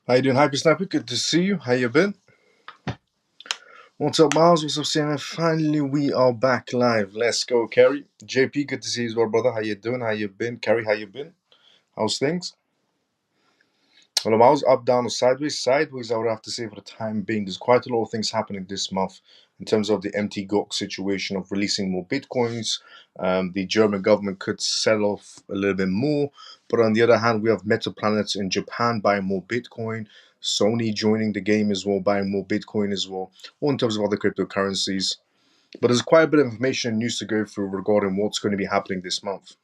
How you doing, Hyper Sniper? Good to see you. How you been? What's up, Miles? What's up, CMF? Finally, we are back live. Let's go, Kerry. JP, good to see you as well, brother. How you doing? How you been? Kerry, how you been? How's things? Well, Miles, up, down, or sideways? Sideways, I would have to say for the time being. There's quite a lot of things happening this month in terms of the MT situation of releasing more Bitcoins. The German government could sell off a little bit more. But on the other hand, we have Meta Planets in Japan buying more Bitcoin. Sony joining the game as well, buying more Bitcoin as well, or in terms of other cryptocurrencies. But there's quite a bit of information and news to go through regarding what's going to be happening this month.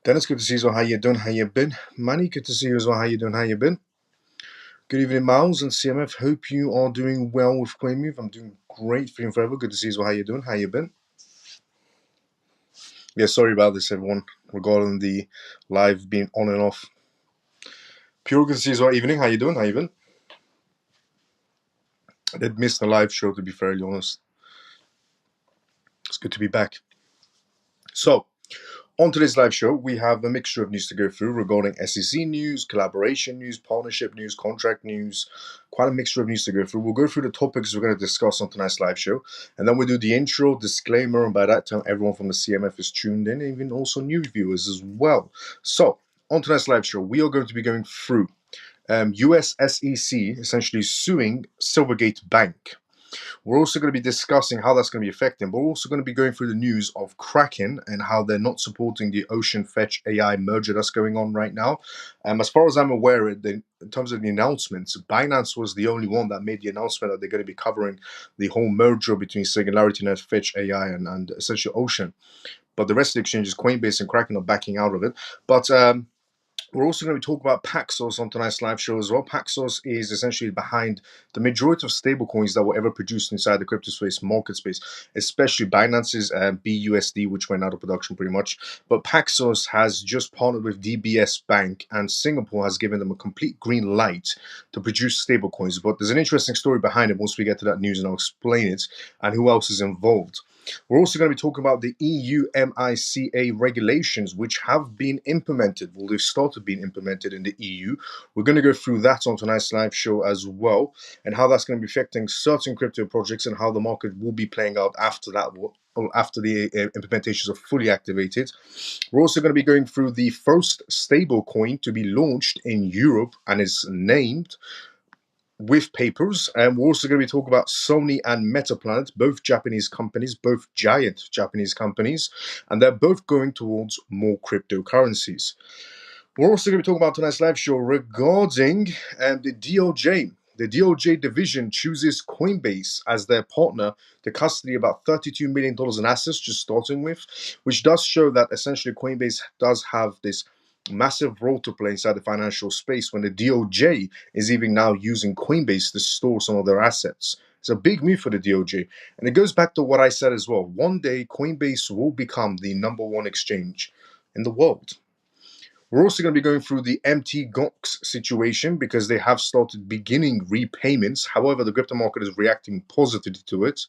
Dennis, good to see you as well. How you doing? How you been? Manny, good to see you as well. How you doing? How you been? Good evening, Miles and CMF. Hope you are doing well with CoinMove. I'm doing great, feeling forever. Good to see you as well. How you doing? How you been? Yeah, sorry about this, everyone, regarding the live being on and off. Pure, good to see you as well. Evening, how you doing? How you been? I did miss the live show, to be fairly honest. It's good to be back. So, on today's live show, we have a mixture of news to go through regarding SEC news, collaboration news, partnership news, contract news, quite a mixture of news to go through. We'll go through the topics we're going to discuss on tonight's live show, and then we'll do the intro, disclaimer, and by that time, everyone from the CMF is tuned in, and even also new viewers as well. So, on tonight's live show, we are going to be going through US SEC essentially suing Silvergate Bank. We're also going to be discussing how that's going to be affecting, but we're also going to be going through the news of Kraken and how they're not supporting the Ocean Fetch AI merger that's going on right now. As far as I'm aware, in terms of the announcements, Binance was the only one that made the announcement that they're going to be covering the whole merger between Singularity and Fetch AI and essentially Ocean. But the rest of the exchanges, Coinbase and Kraken, are backing out of it. But we're also going to be talking about Paxos on tonight's live show as well. Paxos is essentially behind the majority of stablecoins that were ever produced inside the crypto space, market space, especially Binance's BUSD, which went out of production pretty much. But Paxos has just partnered with DBS Bank, and Singapore has given them a complete green light to produce stablecoins. But there's an interesting story behind it once we get to that news, and I'll explain it and who else is involved. We're also going to be talking about the EU MiCA regulations, which have been implemented. Well, they've started being implemented in the EU. We're going to go through that on tonight's live show as well, and how that's going to be affecting certain crypto projects and how the market will be playing out after that, after the implementations are fully activated. We're also going to be going through the first stablecoin to be launched in Europe and is named with papers, and we're also going to be talking about Sony and Meta Planet, both Japanese companies, both giant Japanese companies, and they're both going towards more cryptocurrencies. We're also going to be talking about tonight's live show regarding the DOJ. The DOJ division chooses Coinbase as their partner to custody about $32 million in assets, just starting with, which does show that essentially Coinbase does have this massive role to play inside the financial space when the DOJ is even now using Coinbase to store some of their assets. It's a big move for the DOJ. And it goes back to what I said as well. One day, Coinbase will become the #1 exchange in the world. We're also going to be going through the MT-GOX situation because they have started beginning repayments. However, the crypto market is reacting positively to it.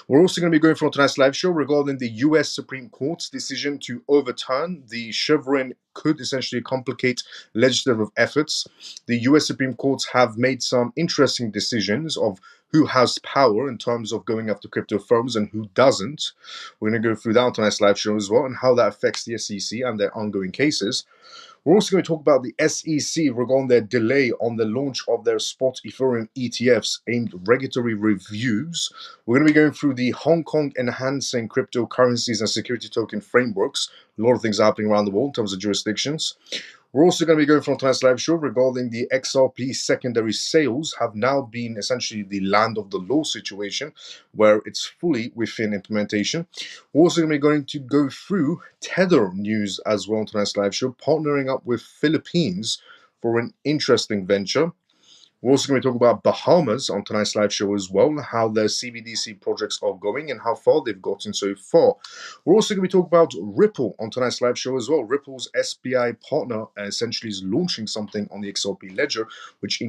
We're also going to be going through tonight's live show regarding the US Supreme Court's decision to overturn the Chevron could essentially complicate legislative efforts. The US Supreme Courts have made some interesting decisions of who has power in terms of going after crypto firms and who doesn't. We're going to go through that on tonight's live show as well and how that affects the SEC and their ongoing cases. We're also going to talk about the SEC regarding their delay on the launch of their spot Ethereum ETFs aimed regulatory reviews. We're going to be going through the Hong Kong enhancing cryptocurrencies and security token frameworks. A lot of things are happening around the world in terms of jurisdictions. We're also going to be going from tonight's live show regarding the XRP secondary sales have now been essentially the land of the law situation where it's fully within implementation. We're also going to be going to go through Tether news as well on tonight's live show, partnering up with Philippines for an interesting venture. We're also going to talk about Bahamas on tonight's live show as well, how their CBDC projects are going and how far they've gotten so far. We're also going to be talking about Ripple on tonight's live show as well. Ripple's SBI partner essentially is launching something on the XRP ledger, which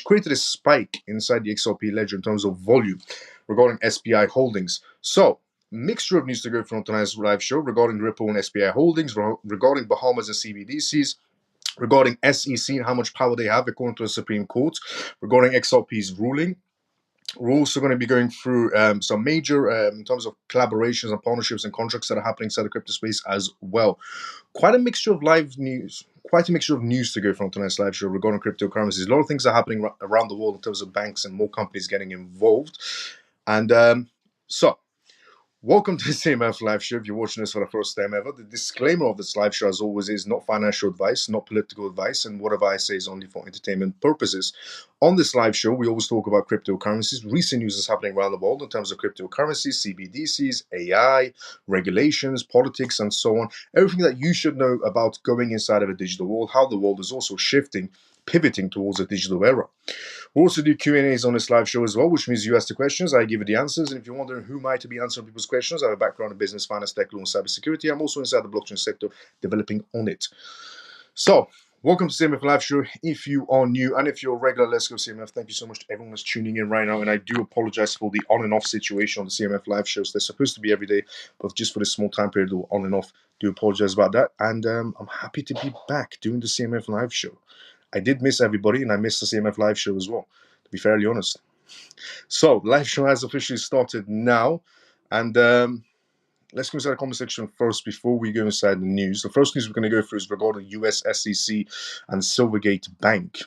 created a spike inside the XRP ledger in terms of volume regarding SBI Holdings. So, mixture of news to go from tonight's live show regarding Ripple and SBI Holdings, regarding Bahamas and CBDCs, regarding SEC and how much power they have according to the Supreme Court, regarding XRP's ruling. We're also going to be going through some major, in terms of collaborations and partnerships and contracts that are happening inside the crypto space as well. Quite a mixture of live news, quite a mixture of news to go from tonight's live show regarding cryptocurrencies. A lot of things are happening around the world in terms of banks and more companies getting involved. And so, welcome to the CMF live show. If you're watching this for the first time ever, the disclaimer of this live show, as always, is not financial advice, not political advice, and whatever I say is only for entertainment purposes. On this live show, we always talk about cryptocurrencies. Recent news is happening around the world in terms of cryptocurrencies, CBDCs, AI, regulations, politics, and so on. Everything that you should know about going inside of a digital world, how the world is also shifting, pivoting towards a digital era. We'll also do Q&As on this live show as well, which means you ask the questions, I give you the answers. And if you're wondering who might be answering people's questions, I have a background in business, finance, tech, law, and cybersecurity. I'm also inside the blockchain sector, developing on it. So, welcome to CMF Live Show. If you are new and if you're a regular, let's go CMF. Thank you so much to everyone that's tuning in right now. And I do apologize for the on and off situation on the CMF Live shows. They're supposed to be every day, but just for this small time period, they're on and off. Do apologize about that. And I'm happy to be back doing the CMF Live Show. I did miss everybody, and I missed the CMF Live Show as well, to be fairly honest. So, live show has officially started now, and let's go inside the comment section first before we go inside the news. The first news we're going to go through is regarding US SEC and Silvergate Bank.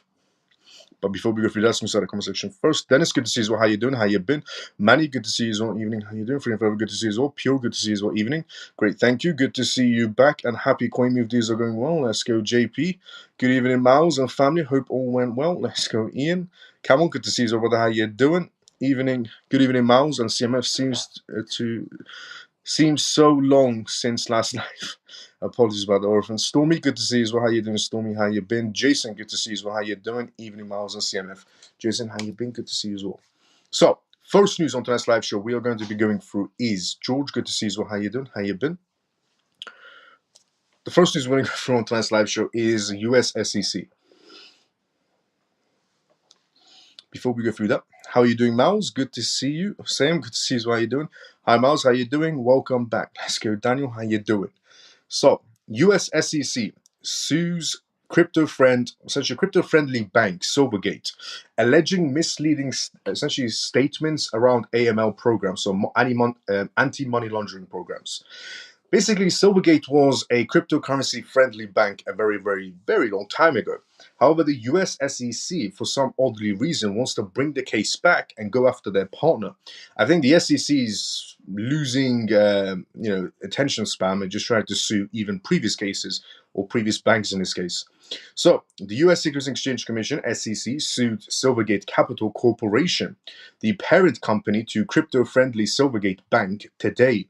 But before we go through that, let's go inside the comment section first. Dennis, good to see you as well. How you doing? How you been? Manny, good to see you as well. Evening. How you doing? Free and forever, good to see you as well. Pure, good to see you as well. Evening. Great, thank you. Good to see you back. And happy coin move days are going well. Let's go, JP. Good evening, Miles and family. Hope all went well. Let's go, Ian. Camel, good to see you as well, brother. How you doing? Evening. Good evening, Miles. And CMF seems so long since last night. Apologies about the orphan. Stormy, good to see you as well. How you doing, Stormy? How you been? Jason, good to see you as well. How you doing? Evening, Miles and CMF. Jason, how you been? Good to see you as well. So, first news on tonight's live show we are going to be going through is George. Good to see you as well. How you doing? How you been? The first news we're going to go through on tonight's live show is US SEC. Before we go through that, how are you doing, Miles? Good to see you. Sam, good to see you as well. How you doing? Hi, Miles. How you doing? Welcome back. Let's go, Daniel. How you doing? So, US SEC sues essentially crypto-friendly bank Silvergate, alleging misleading essentially statements around AML programs, so anti-money laundering programs. Basically, Silvergate was a cryptocurrency-friendly bank a very, very, very long time ago. However, the US SEC, for some oddly reason, wants to bring the case back and go after their partner. I think the SEC is losing, attention span and just trying to sue even previous cases or previous banks in this case. So, the US Securities and Exchange Commission, SEC, sued Silvergate Capital Corporation, the parent company to crypto-friendly Silvergate Bank, today,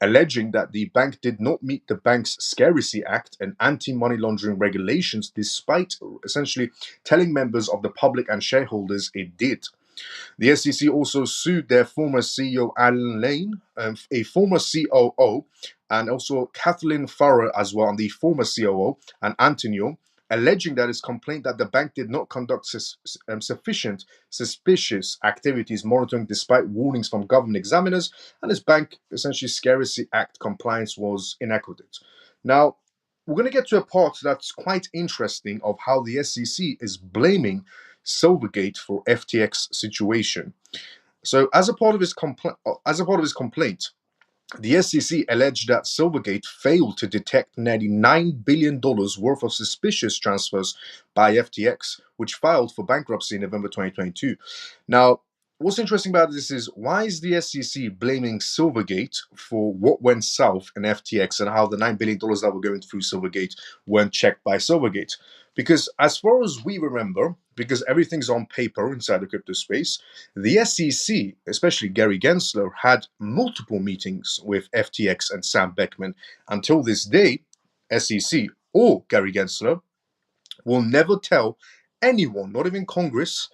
alleging that the bank did not meet the Bank's Secrecy Act and anti-money laundering regulations, despite essentially telling members of the public and shareholders it did. The SEC also sued their former CEO Alan Lane, a former COO, and also Kathleen Farrer as well, and the former COO, and Antonio, alleging that its complaint that the bank did not conduct sufficient suspicious activities monitoring despite warnings from government examiners, and its bank essentially Secrecy Act compliance was inadequate. Now, we're going to get to a part that's quite interesting of how the SEC is blaming Silvergate for FTX situation. So, as a part of his complaint, the SEC alleged that Silvergate failed to detect nearly $9 billion worth of suspicious transfers by FTX, which filed for bankruptcy in November 2022. Now, what's interesting about this is, why is the SEC blaming Silvergate for what went south in FTX and how the $9 billion that were going through Silvergate weren't checked by Silvergate? Because as far as we remember, because everything's on paper inside the crypto space, the SEC, especially Gary Gensler, had multiple meetings with FTX and Sam Beckman. Until this day, SEC or Gary Gensler will never tell anyone, not even Congress,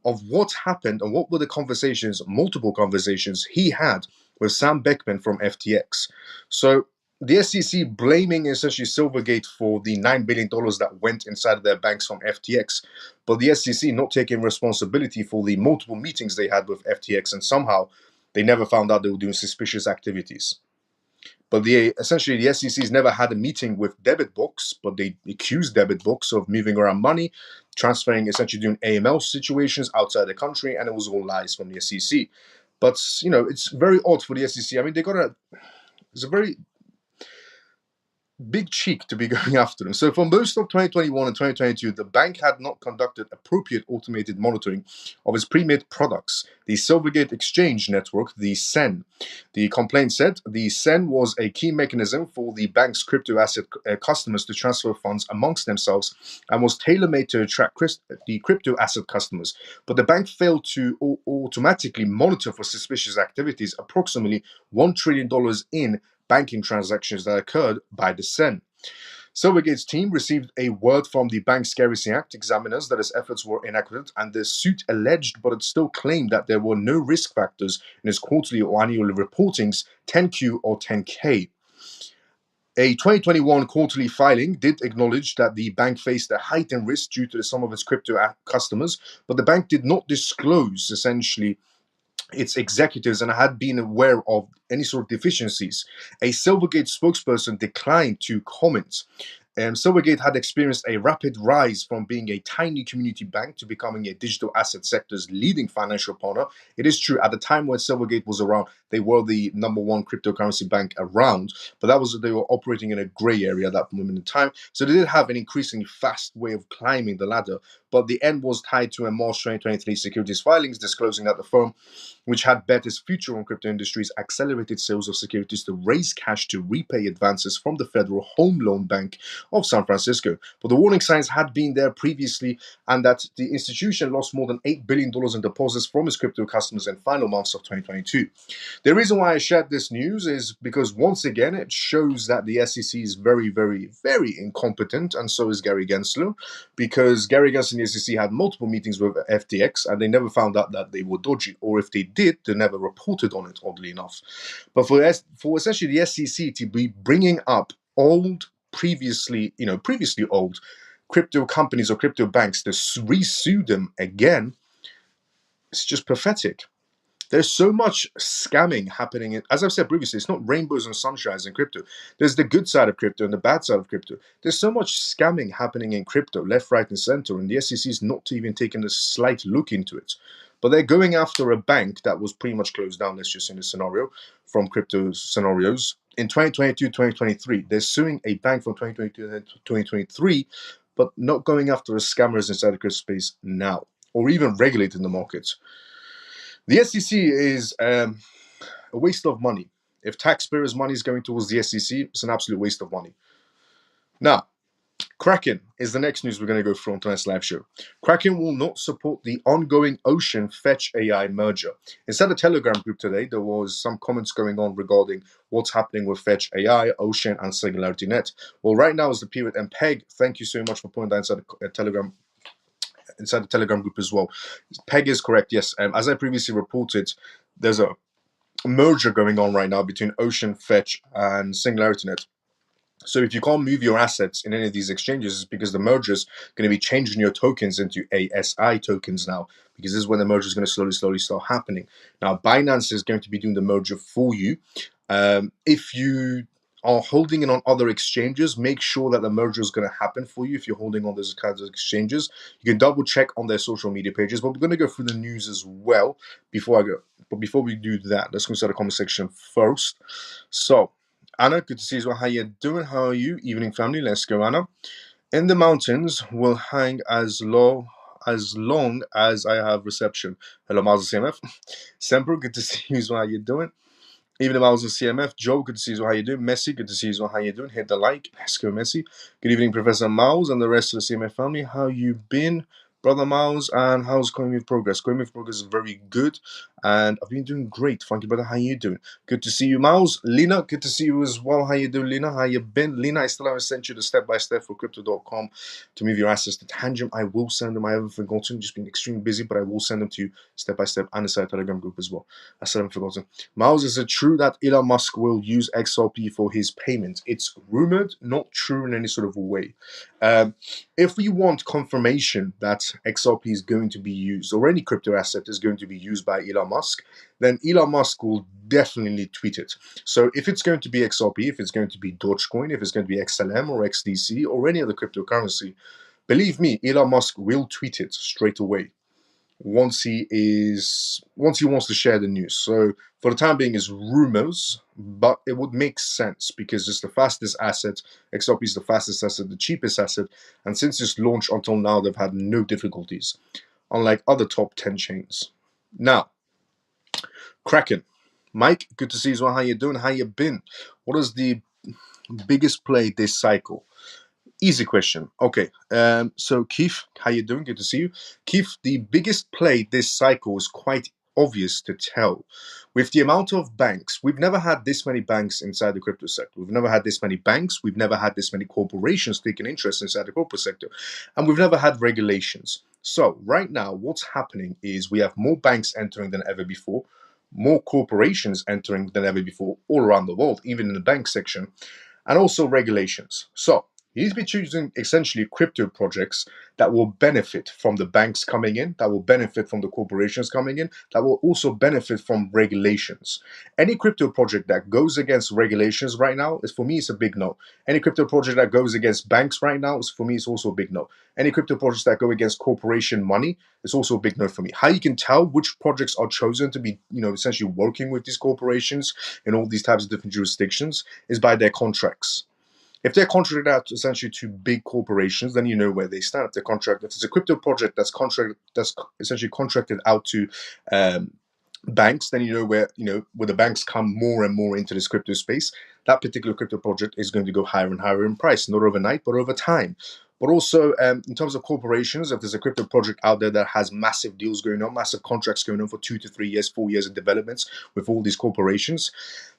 of what happened and what were the conversations, multiple conversations he had with Sam Beckman from FTX. So the SEC blaming essentially Silvergate for the $9 billion that went inside of their banks from FTX, but the SEC not taking responsibility for the multiple meetings they had with FTX, and somehow they never found out they were doing suspicious activities. But essentially the SEC's never had a meeting with Debitbox, but they accused Debitbox of moving around money, transferring, essentially doing AML situations outside the country, and it was all lies from the SEC. But it's very odd for the SEC. I mean, it's a very big cheek to be going after them. So for most of 2021 and 2022, the bank had not conducted appropriate automated monitoring of its pre-made products, the Silvergate Exchange Network, the SEN. The complaint said the SEN was a key mechanism for the bank's crypto asset customers to transfer funds amongst themselves and was tailor-made to attract the crypto asset customers. But the bank failed to automatically monitor for suspicious activities, approximately $1 trillion in banking transactions that occurred by the SEN. Silvergate's team received a word from the Bank Secrecy Act examiners that its efforts were inadequate, and the suit alleged, but it still claimed, that there were no risk factors in its quarterly or annual reportings 10Q or 10K. A 2021 quarterly filing did acknowledge that the bank faced a heightened risk due to some of its crypto customers, but the bank did not disclose, essentially, its executives and had been aware of any sort of deficiencies. A Silvergate spokesperson declined to comment. Silvergate had experienced a rapid rise from being a tiny community bank to becoming a digital asset sector's leading financial partner. It is true, at the time when Silvergate was around, they were the number one cryptocurrency bank around, but they were operating in a gray area at that moment in time. So they did have an increasingly fast way of climbing the ladder, but the end was tied to a March 2023 securities filings disclosing that the firm, which had bet its future on crypto industries, accelerated sales of securities to raise cash to repay advances from the Federal Home Loan Bank of San Francisco. But the warning signs had been there previously, and that the institution lost more than $8 billion in deposits from its crypto customers in final months of 2022. The reason why I shared this news is because, once again, it shows that the SEC is very, very, very incompetent, and so is Gary Gensler, because Gary Gensler and the SEC had multiple meetings with FTX, and they never found out that they were dodgy, or if they did, they never reported on it, oddly enough. But for essentially the SEC to be bringing up previously old crypto companies or crypto banks to resue them again, it's just pathetic. There's so much scamming happening. As I've said previously, it's not rainbows and sunshines in crypto. There's the good side of crypto and the bad side of crypto. There's so much scamming happening in crypto, left, right, and center, and the SEC is not even taking a slight look into it. But they're going after a bank that was pretty much closed down, let's just say, in this scenario, from crypto scenarios. In 2022, 2023, they're suing a bank from 2022 to 2023, but not going after the scammers inside the crypto space now, or even regulating the markets. The SEC is a waste of money. If taxpayers' money is going towards the SEC, it's an absolute waste of money. Now, Kraken is the next news we're going to go through on tonight's live show. Kraken will not support the ongoing Ocean Fetch AI merger. Inside the Telegram group today, there was some comments going on regarding what's happening with Fetch AI, Ocean, and SingularityNet. Well, right now is the period, and Peg, thank you so much for putting that inside the Telegram group as well. Peg is correct, yes. As I previously reported, there's a merger going on right now between Ocean, Fetch, and SingularityNet. So if you can't move your assets in any of these exchanges, it's because the merger is going to be changing your tokens into ASI tokens now, because this is when the merger is going to slowly start happening. Now, Binance is going to be doing the merger for you. If you are holding it on other exchanges, make sure that the merger is going to happen for you. If you're holding on those kinds of exchanges, you can double check on their social media pages. But we're going to go through the news as well before I go. But before we do that, let's go to the comment section first. So, Anna, good to see you. How you doing? How are you? Evening, family. Let's go, Anna. In the mountains will hang as long as I have reception. Hello, Miles CMF. Semper, good to see you. How you doing? Even if I was in CMF, Joe, good to see you. How you doing? Messi, good to see you. How you doing? Hit the like. Let's go, Messi. Good evening, Professor Miles and the rest of the CMF family. How you been, Brother Miles? And how's Coinbase progress? Coinbase progress is very good, and I've been doing great. Thank you, brother. How you doing? Good to see you, Miles. Lena, good to see you as well. How you doing, Lena? How you been? Lena, I still haven't sent you the step-by-step for crypto.com to move your assets to Tangent. I will send them. I haven't forgotten. Just been extremely busy, but I will send them to you step-by-step and inside Telegram group as well. I still haven't forgotten. Miles, is it true that Elon Musk will use XRP for his payments? It's rumored, not true in any sort of way. If we want confirmation that XRP is going to be used, or any crypto asset is going to be used by Elon Musk, then Elon Musk will definitely tweet it. So if it's going to be XRP, if it's going to be Dogecoin, if it's going to be XLM or XDC or any other cryptocurrency, believe me, Elon Musk will tweet it straight away once he wants to share the news. So for the time being, it's rumors, but it would make sense because it's the fastest asset. XRP is the fastest asset, the cheapest asset, and since its launch until now, they've had no difficulties, unlike other top 10 chains. Now, Kraken. Mike, good to see you as well. How you doing? How you been? What is the biggest play this cycle? Easy question. Okay. So Keith, how you doing? Good to see you. Keith, the biggest play this cycle is quite obvious to tell. With the amount of banks, we've never had this many banks inside the crypto sector. We've never had this many banks. We've never had this many corporations taking interest inside the corporate sector. And we've never had regulations. So right now, what's happening is we have more banks entering than ever before, more corporations entering than ever before all around the world, even in the bank section, and also regulations. So you need to be choosing essentially crypto projects that will benefit from the banks coming in, that will benefit from the corporations coming in, that will also benefit from regulations. Any crypto project that goes against regulations right now is, for me, it's a big no. Any crypto project that goes against banks right now is, for me, it's also a big no. Any crypto projects that go against corporation money is also a big no for me. How you can tell which projects are chosen to be, essentially working with these corporations in all these types of different jurisdictions is by their contracts. If they're contracted out essentially to big corporations, then you know where they stand. If it's a crypto project that's essentially contracted out to banks, then you know where the banks come more and more into this crypto space. That particular crypto project is going to go higher and higher in price, not overnight, but over time. But also, in terms of corporations, if there's a crypto project out there that has massive deals going on, massive contracts going on for 2 to 3 years, 4 years of developments with all these corporations,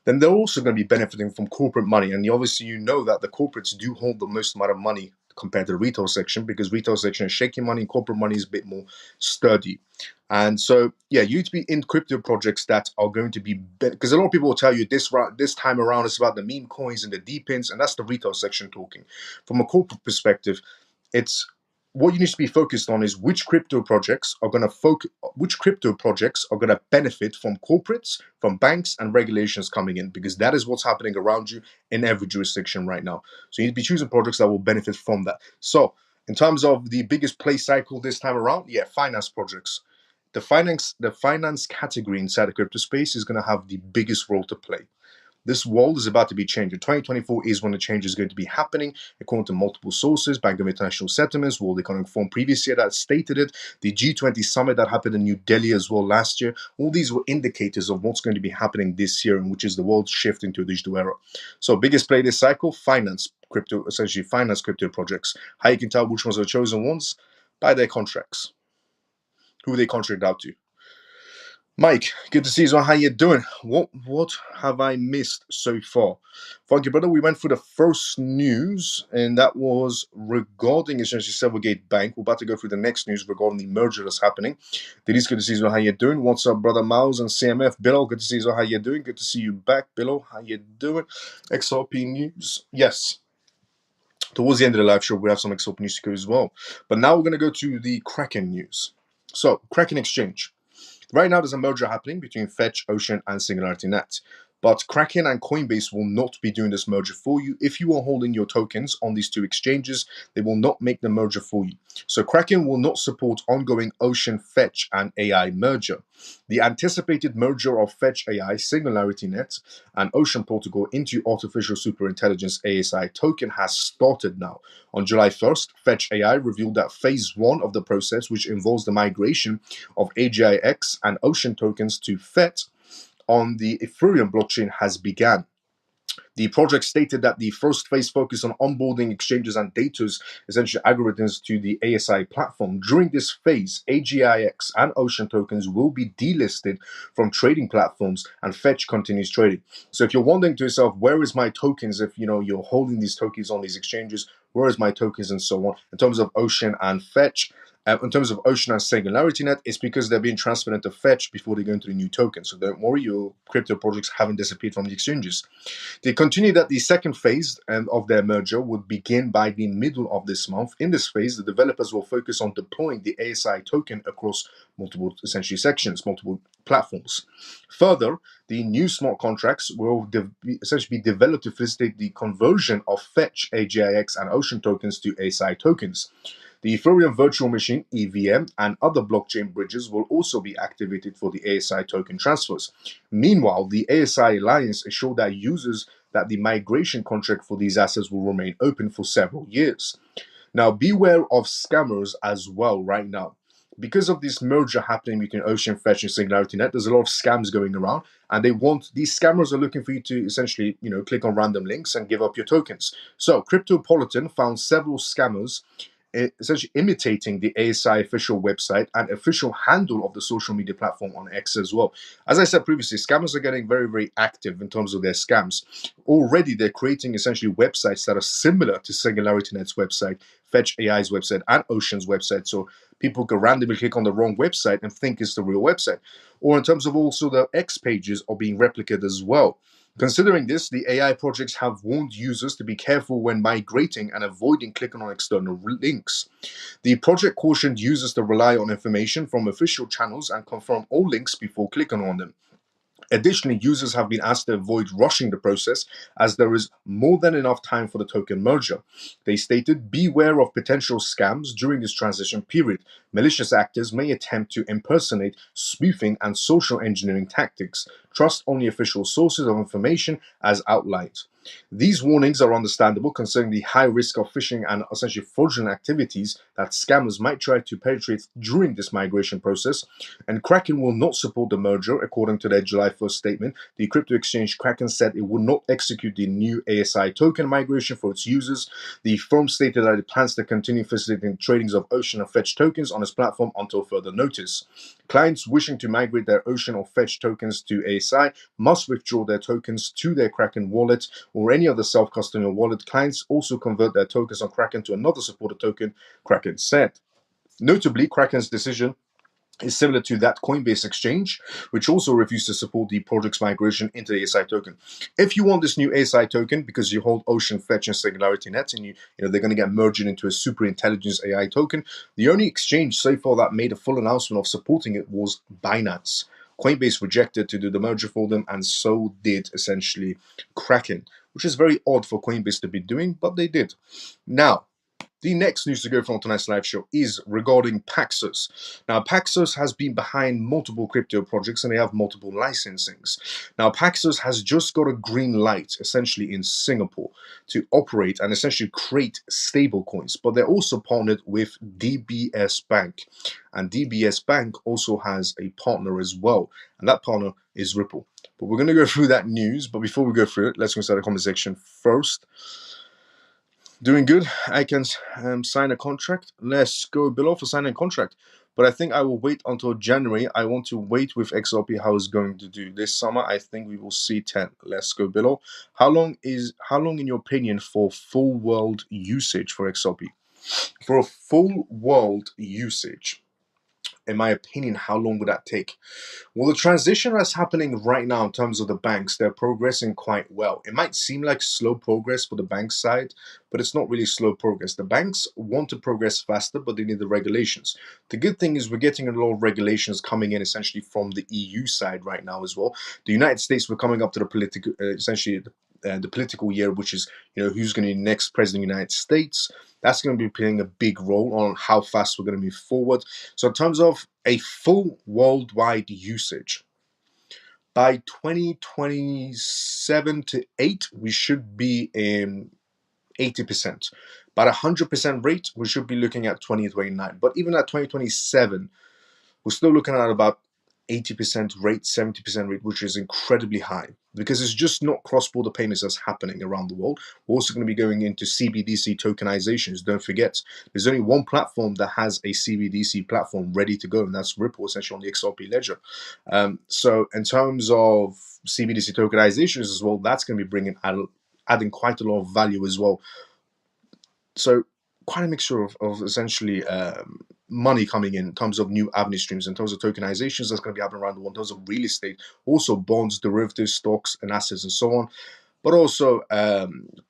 then they're also going to be benefiting from corporate money. And obviously, you know that the corporates do hold the most amount of money compared to the retail section, because retail section is shaking money, corporate money is a bit more sturdy. And so, yeah, you need to be in crypto projects that are going to be, because a lot of people will tell you this time around it's about the meme coins and the D-pins, and that's the retail section talking. From a corporate perspective, it's what you need to be focused on is which crypto projects are going to benefit from corporates, from banks, and regulations coming in, because that is what's happening around you in every jurisdiction right now. So you need to be choosing projects that will benefit from that. So in terms of the biggest play cycle this time around, yeah, finance projects. The finance category inside the crypto space is going to have the biggest role to play. This world is about to be changing. 2024 is when the change is going to be happening, according to multiple sources. Bank of International Settlements, World Economic Forum previous year that stated it, the G20 summit that happened in New Delhi as well last year. All these were indicators of what's going to be happening this year, and which is the world shifting to a digital era. So biggest play this cycle, finance crypto projects. How you can tell which ones are the chosen ones? By their contracts. Who they contract out to. Mike, good to see you. How you doing? What have I missed so far? Thank you, brother. We went through the first news, and that was regarding essentially Silvergate Bank. We're about to go through the next news regarding the merger that's happening. Denise, good to see you. How you doing? What's up, brother Miles and CMF? Billo, good to see you. How you doing? Good to see you back, Billo. How you doing? XRP news. Yes. Towards the end of the live show, we have some XRP news to go as well. But now we're going to go to the Kraken news. So, Kraken Exchange. Right now, there's a merger happening between Fetch, Ocean, and Singularity Net. But Kraken and Coinbase will not be doing this merger for you. If you are holding your tokens on these two exchanges, they will not make the merger for you. So Kraken will not support ongoing Ocean, Fetch, and AI merger. The anticipated merger of Fetch AI, Singularity Net, and Ocean Protocol into Artificial Superintelligence ASI token has started now. On July 1st, Fetch AI revealed that phase 1 of the process, which involves the migration of AGIX and Ocean tokens to FET on the Ethereum blockchain, has begun. The project stated that the first phase focused on onboarding exchanges and data's essentially algorithms to the ASI platform. During this phase, AGIX and Ocean tokens will be delisted from trading platforms, and Fetch continues trading. So if you're wondering to yourself, where is my tokens? If you're holding these tokens on these exchanges, where is my tokens and so on? In terms of Ocean and Fetch, In terms of Ocean and SingularityNet, it's because they're being transferred into Fetch before they go into the new token. So don't worry, your crypto projects haven't disappeared from the exchanges. They continue that the second phase of their merger would begin by the middle of this month. In this phase, the developers will focus on deploying the ASI token across multiple, essentially, sections, multiple platforms. Further, the new smart contracts will essentially be developed to facilitate the conversion of Fetch, AGIX, and Ocean tokens to ASI tokens. The Ethereum Virtual Machine, EVM, and other blockchain bridges will also be activated for the ASI token transfers. Meanwhile, the ASI Alliance assured that users that the migration contract for these assets will remain open for several years. Now, beware of scammers as well right now. Because of this merger happening between Ocean, Fetch, and SingularityNet, there's a lot of scams going around, and these scammers are looking for you to essentially, click on random links and give up your tokens. So, Cryptopolitan found several scammers essentially imitating the ASI official website and official handle of the social media platform on X as well. As I said previously, scammers are getting very, very active in terms of their scams. Already, they're creating essentially websites that are similar to SingularityNet's website, Fetch AI's website, and Ocean's website. So people can randomly click on the wrong website and think it's the real website. Or in terms of also the X pages are being replicated as well. Considering this, the AI projects have warned users to be careful when migrating and avoiding clicking on external links. The project cautioned users to rely on information from official channels and confirm all links before clicking on them. Additionally, users have been asked to avoid rushing the process as there is more than enough time for the token merger. They stated, beware of potential scams during this transition period. Malicious actors may attempt to impersonate spoofing and social engineering tactics. Trust only official sources of information as outlined. These warnings are understandable considering the high risk of phishing and essentially fraudulent activities that scammers might try to penetrate during this migration process. And Kraken will not support the merger, according to their July 1st statement. The crypto exchange Kraken said it would not execute the new ASI token migration for its users. The firm stated that it plans to continue facilitating tradings of Ocean and Fetch tokens on its platform until further notice. Clients wishing to migrate their Ocean or Fetch tokens to ASI must withdraw their tokens to their Kraken wallet or any other self-custodial wallet. Clients also convert their tokens on Kraken to another supported token, Kraken said. Notably, Kraken's decision is similar to that Coinbase exchange, which also refused to support the project's migration into the ASI token. If you want this new ASI token because you hold Ocean, Fetch, and SingularityNet, and they're going to get merged into a super intelligence AI token, the only exchange so far that made a full announcement of supporting it was Binance. Coinbase rejected to do the merger for them, and so did essentially Kraken, which is very odd for Coinbase to be doing, but they did. Now, the next news to go from tonight's live show is regarding Paxos. Now, Paxos has been behind multiple crypto projects and they have multiple licensings. Now, Paxos has just got a green light, essentially in Singapore, to operate and essentially create stablecoins, but they're also partnered with DBS Bank. And DBS Bank also has a partner as well, and that partner is Ripple. But we're going to go through that news, but before we go through it, let's go start the comment section first. Doing good. I can sign a contract. Let's go below for signing a contract. But I think I will wait until January. I want to wait with XRP how it's going to do. This summer, I think we will see 10. Let's go below. How long in your opinion for full world usage for XRP? For a full world usage, in my opinion, how long would that take? Well, the transition that's happening right now in terms of the banks, they're progressing quite well. It might seem like slow progress for the bank side, but it's not really slow progress. The banks want to progress faster, but they need the regulations. The good thing is we're getting a lot of regulations coming in essentially from the EU side right now as well. The United States, we're coming up to the political, the political year, which is, who's going to be next president of the United States. That's going to be playing a big role on how fast we're going to move forward. So in terms of a full worldwide usage, by 2027 to 8, we should be in 80%. But 100% rate, we should be looking at 2029. But even at 2027, we're still looking at about 80% rate, 70% rate, which is incredibly high because it's just not cross-border payments that's happening around the world. We're also going to be going into CBDC tokenizations. Don't forget, there's only one platform that has a CBDC platform ready to go, and that's Ripple, essentially on the XRP ledger. So in terms of CBDC tokenizations as well, that's going to be adding quite a lot of value as well. So quite a mixture of essentially money coming in terms of new avenue streams, in terms of tokenizations that's going to be happening around the world, in terms of real estate, also bonds, derivatives, stocks, and assets, and so on. But also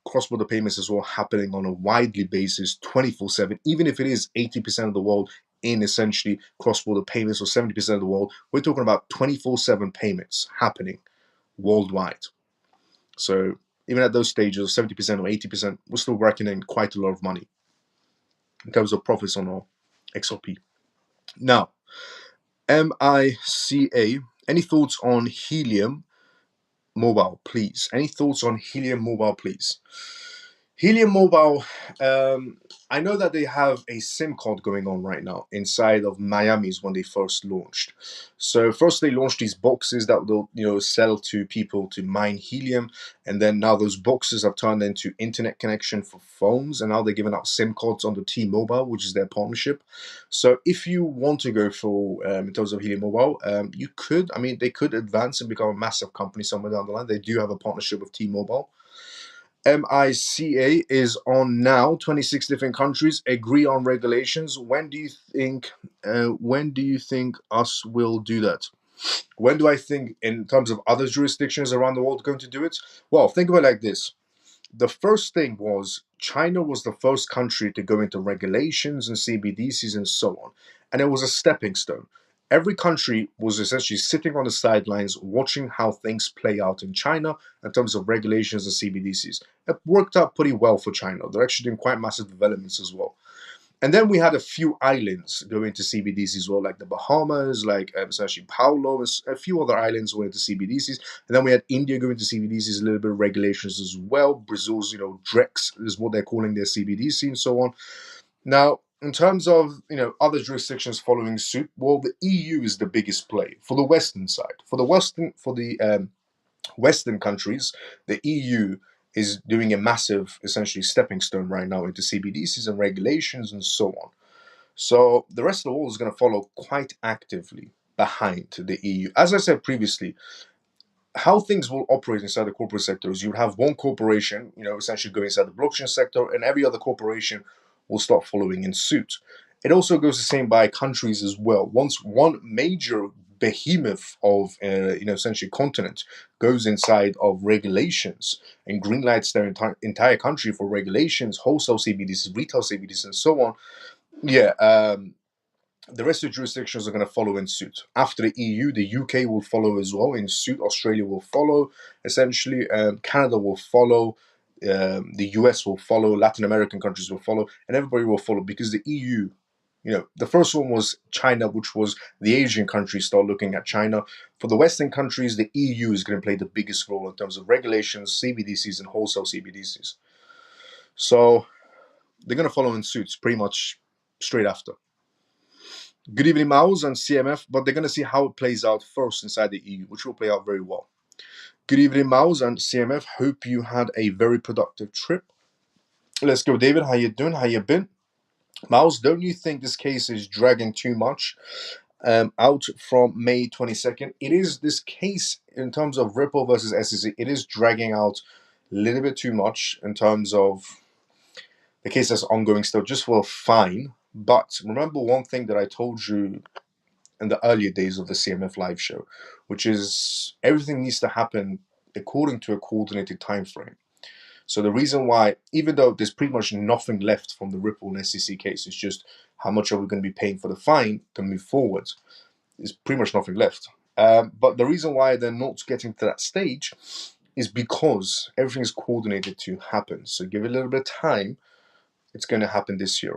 cross-border payments as well happening on a widely basis, 24/7. Even if it is 80% of the world in essentially cross-border payments, or 70% of the world, we're talking about 24/7 payments happening worldwide. So even at those stages, 70% or 80%, we're still reckoning quite a lot of money in terms of profits on our XRP. Now, MiCA, any thoughts on Helium Mobile, please? Any thoughts on Helium Mobile, please? Helium Mobile, I know that they have a SIM card going on right now inside of Miami's when they first launched. So first they launched these boxes that they'll sell to people to mine helium, and then now those boxes have turned into internet connection for phones, and now they're giving out SIM cards on the T-Mobile, which is their partnership. So if you want to go for in terms of Helium Mobile, you could. I mean, they could advance and become a massive company somewhere down the line. They do have a partnership with T-Mobile. MiCA is on now 26 different countries agree on regulations. When do you think us will do that? When do I think in terms of other jurisdictions around the world going to do it? Well, think about it like this. The first thing was China was the first country to go into regulations and CBDCs and so on. And it was a stepping stone. Every country was essentially sitting on the sidelines watching how things play out in China in terms of regulations and CBDCs. It worked out pretty well for China. They're actually doing quite massive developments as well. And then we had a few islands go into CBDCs as well, like the Bahamas, like essentially Paulo, a few other islands went into CBDCs. And then we had India going into CBDCs, a little bit of regulations as well. Brazil's, DREX is what they're calling their CBDC and so on. Now, in terms of other jurisdictions following suit, well, the EU is the biggest play for the Western side. For the Western countries, the EU is doing a massive, essentially, stepping stone right now into CBDCs and regulations and so on. So the rest of the world is going to follow quite actively behind the EU. As I said previously, how things will operate inside the corporate sector is you have one corporation, essentially going inside the blockchain sector, and every other corporation will start following in suit. It also goes the same by countries as well. Once one major behemoth of essentially continent goes inside of regulations and greenlights their entire country for regulations, wholesale CBDCs, retail CBDCs, and so on, the rest of the jurisdictions are going to follow in suit. After the EU, the UK will follow as well in suit. Australia will follow, essentially. Canada will follow. The US will follow. Latin American countries will follow. And everybody will follow because the EU, the first one was China, which was the Asian countries start looking at China. For the Western countries, the EU is going to play the biggest role in terms of regulations, CBDCs, and wholesale CBDCs. So they're going to follow in suits pretty much straight after. Good evening, Maus and CMF, but they're going to see how it plays out first inside the EU, which will play out very well. Good evening, Maus and CMF. Hope you had a very productive trip. Let's go, David. How you doing? How you been? Maus, don't you think this case is dragging too much out from May 22nd? It is, this case in terms of Ripple versus SEC, it is dragging out a little bit too much in terms of the case that's ongoing still, just for a fine. But remember one thing that I told you in the earlier days of the CMF live show, which is everything needs to happen according to a coordinated time frame. So the reason why, even though there's pretty much nothing left from the Ripple and SEC case, it's just how much are we going to be paying for the fine to move forward, there's pretty much nothing left. But the reason why they're not getting to that stage is because everything is coordinated to happen. So give it a little bit of time. It's going to happen this year.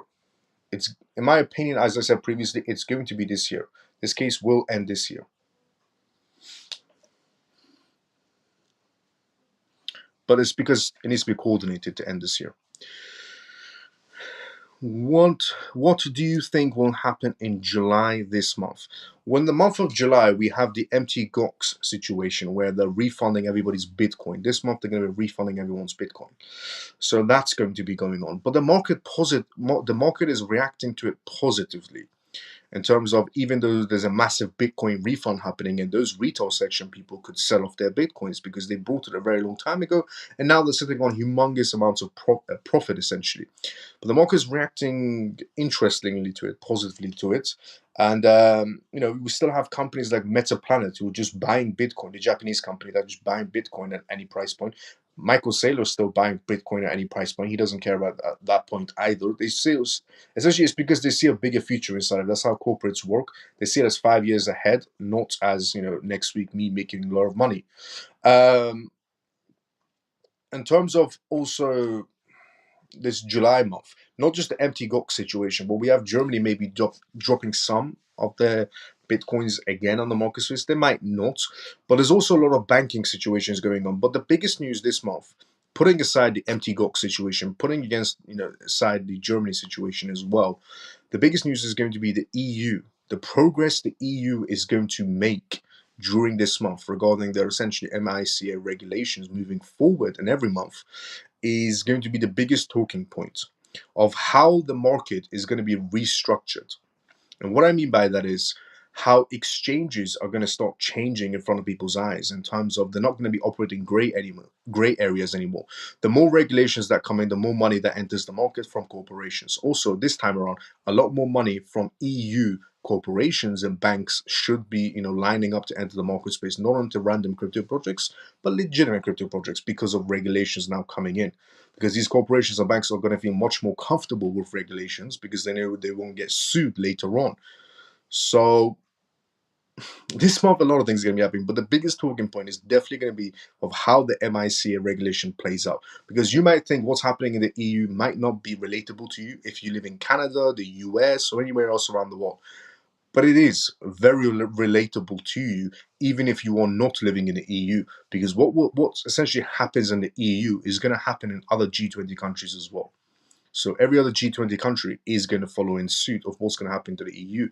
It's, in my opinion, as I said previously, it's going to be this year. This case will end this year. But it's because it needs to be coordinated to end this year. What do you think will happen in July this month? When the month of July, we have the empty GOX situation where they're refunding everybody's Bitcoin. This month, they're going to be refunding everyone's Bitcoin. So that's going to be going on. But the market is reacting to it positively. in terms of, even though there's a massive Bitcoin refund happening, and those retail section people could sell off their Bitcoins because they bought it a very long time ago, and now they're sitting on humongous amounts of profit essentially. But the market is reacting interestingly to it, positively to it. And we still have companies like MetaPlanet who are just buying Bitcoin, the Japanese company that's just buying Bitcoin at any price point. Michael Saylor's still buying Bitcoin at any price point. He doesn't care about that point either. They see essentially it's because they see a bigger future inside it. That's how corporates work. They see it as 5 years ahead, not as next week me making a lot of money. In terms of also this July month, not just the empty GOX situation, but we have Germany maybe dropping some of their Bitcoins again on the market space. They might not, but there's also a lot of banking situations going on. But the biggest news this month, putting aside the empty GOX situation, putting aside the Germany situation as well, the biggest news is going to be the EU, the progress the EU is going to make during this month regarding their essentially MiCA regulations moving forward, and every month is going to be the biggest talking point of how the market is going to be restructured. And what I mean by that is how exchanges are going to start changing in front of people's eyes, in terms of they're not going to be operating gray areas anymore. The more regulations that come in, the more money that enters the market from corporations. Also, this time around, a lot more money from EU corporations and banks should be lining up to enter the market space, not onto random crypto projects, but legitimate crypto projects, because of regulations now coming in. Because these corporations and banks are going to feel much more comfortable with regulations, because they know they won't get sued later on. So this month, a lot of things are going to be happening, but the biggest talking point is definitely going to be of how the MiCA regulation plays out. Because you might think what's happening in the EU might not be relatable to you if you live in Canada, the US, or anywhere else around the world. But it is very relatable to you, even if you are not living in the EU, because what essentially happens in the EU is going to happen in other G20 countries as well. So every other G20 country is going to follow in suit of what's going to happen to the EU.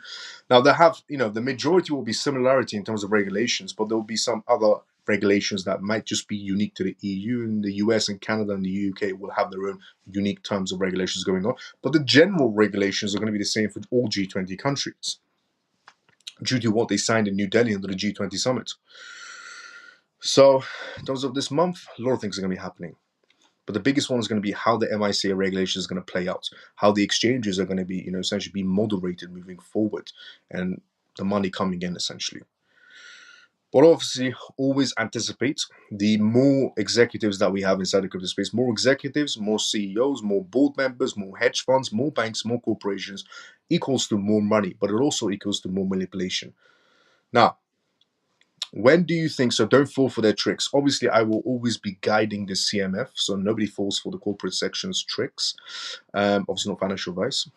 Now, they have, the majority will be similarity in terms of regulations, but there will be some other regulations that might just be unique to the EU, and the US and Canada and the UK will have their own unique terms of regulations going on. But the general regulations are going to be the same for all G20 countries, due to what they signed in New Delhi under the G20 summit. So, in terms of this month, a lot of things are going to be happening. But the biggest one is going to be how the MiCA regulation is going to play out, how the exchanges are going to be, essentially be moderated moving forward, and the money coming in essentially. But obviously, always anticipate the more executives that we have inside the crypto space, more executives, more CEOs, more board members, more hedge funds, more banks, more corporations, equals to more money, but it also equals to more manipulation. Now, when do you think, so don't fall for their tricks. Obviously, I will always be guiding the CMF, so nobody falls for the corporate section's tricks. Obviously not financial advice.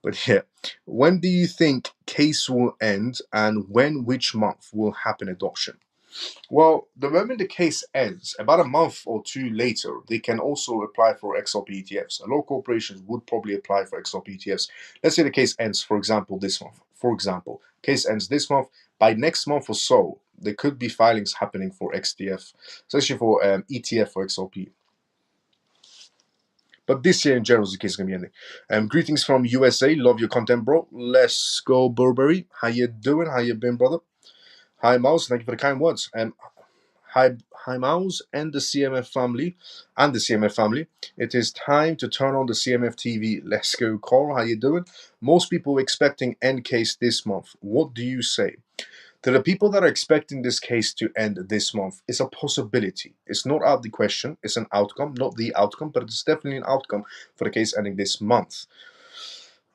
But yeah, when do you think case will end, and which month will happen adoption? Well, the moment the case ends, about a month or two later, they can also apply for XRP ETFs. A lot of corporations would probably apply for XRP ETFs. Let's say the case ends, for example, this month. For example, case ends this month. By next month or so, there could be filings happening for XTF, especially for ETF for XRP. But this year in general is the case going to be ending. Greetings from USA. Love your content, bro. Let's go, Burberry. How you doing? How you been, brother? Hi, Miles. Thank you for the kind words. Hi, Miles and the CMF family. It is time to turn on the CMF TV. Let's go, Carl. How you doing? Most people expecting end case this month. What do you say? To the people that are expecting this case to end this month, it's a possibility. It's not out of the question. It's an outcome, not the outcome, but it's definitely an outcome for the case ending this month.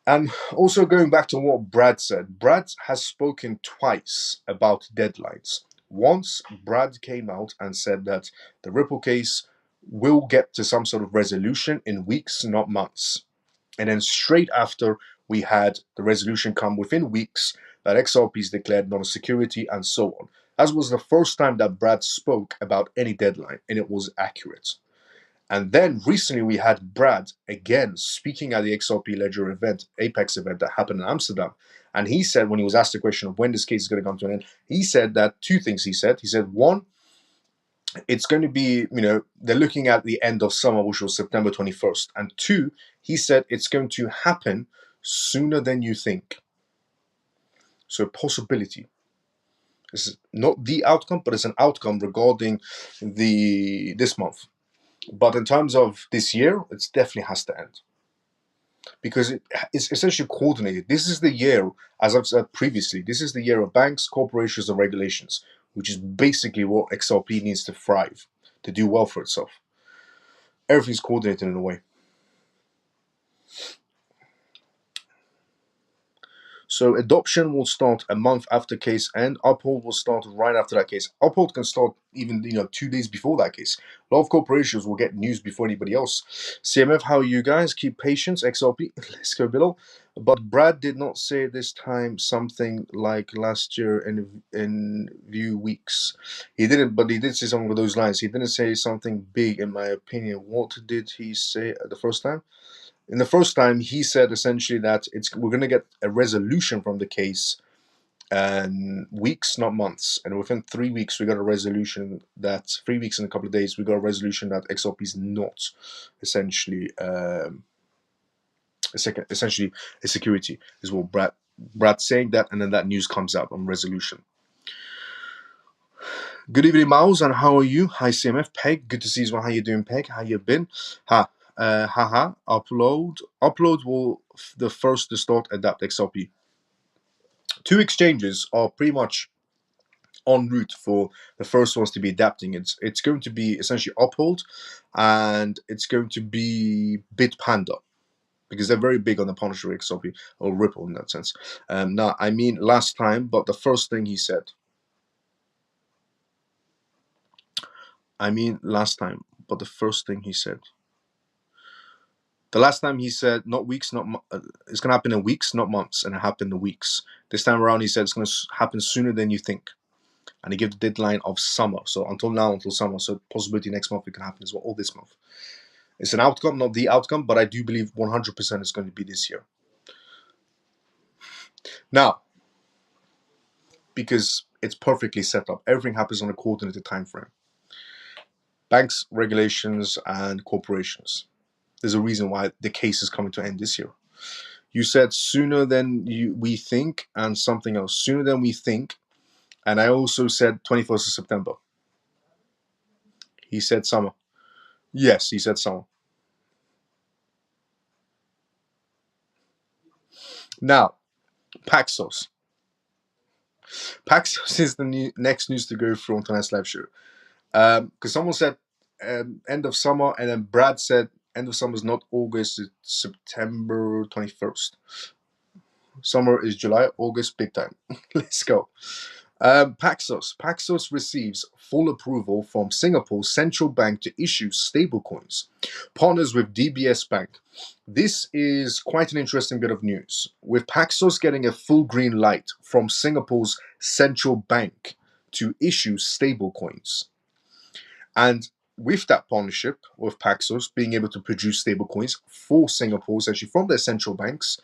And also going back to what Brad said, Brad has spoken twice about deadlines. Once, Brad came out and said that the Ripple case will get to some sort of resolution in weeks, not months. And then straight after, we had the resolution come within weeks that XRP is declared not a security and so on. That was the first time that Brad spoke about any deadline, and it was accurate. And then recently we had Brad again speaking at the XRP Ledger event, Apex event that happened in Amsterdam. And he said, when he was asked the question of when this case is going to come to an end, he said that two things he said. He said, one, it's going to be, they're looking at the end of summer, which was September 21st. And two, he said it's going to happen sooner than you think. So possibility. This is not the outcome, but it's an outcome regarding this month. But in terms of this year, it definitely has to end, because it's essentially coordinated. This is the year, as I've said previously, this is the year of banks, corporations, and regulations, which is basically what XRP needs to thrive, to do well for itself. Everything's coordinated in a way. So adoption will start a month after case end. Uphold will start right after that case. Uphold can start even 2 days before that case. A lot of corporations will get news before anybody else. CMF, how are you guys? Keep patience. XRP, let's go below. But Brad did not say this time something like last year in view weeks. He didn't, but he did say something with those lines. He didn't say something big, in my opinion. What did he say the first time? In the first time, he said essentially that we're going to get a resolution from the case in weeks, not months. And within 3 weeks, we got a resolution that 3 weeks and a couple of days, we got a resolution that XRP is not essentially essentially a security, is what Brad's saying that, and then that news comes out on resolution. Good evening, Miles, and how are you? Hi, CMF. Peg, good to see you. How you doing, Peg? How you been? Haha. Upload will the first to start adapt XRP. 2 exchanges are pretty much en route for the first ones to be adapting. It's going to be essentially Uphold, and it's going to be Bitpanda, because they're very big on the partnership with XRP, or Ripple in that sense. Now, I mean last time, but the first thing he said. The last time he said, not weeks, it's going to happen in weeks, not months, and it happened in weeks. This time around, he said it's going to happen sooner than you think. And he gave the deadline of summer. So until summer. So possibility next month it can happen as well, or this month. It's an outcome, not the outcome, but I do believe 100% it's going to be this year. Now, because it's perfectly set up, everything happens on a coordinated time frame. Banks, regulations, and corporations. There's a reason why the case is coming to an end this year. You said sooner than we think, and something else. Sooner than we think, and I also said 21st of September. He said summer. Yes, he said summer. Now, Paxos. Paxos is the next news to go through on tonight's live show. Because someone said end of summer, and then Brad said end of summer is not August, it's September 21st. Summer is July, August, big time. Let's go. Paxos receives full approval from Singapore's central bank to issue stablecoins. Partners with DBS Bank. This is quite an interesting bit of news, with Paxos getting a full green light from Singapore's central bank to issue stablecoins. And with that partnership with Paxos being able to produce stablecoins for Singapore, essentially from their central banks,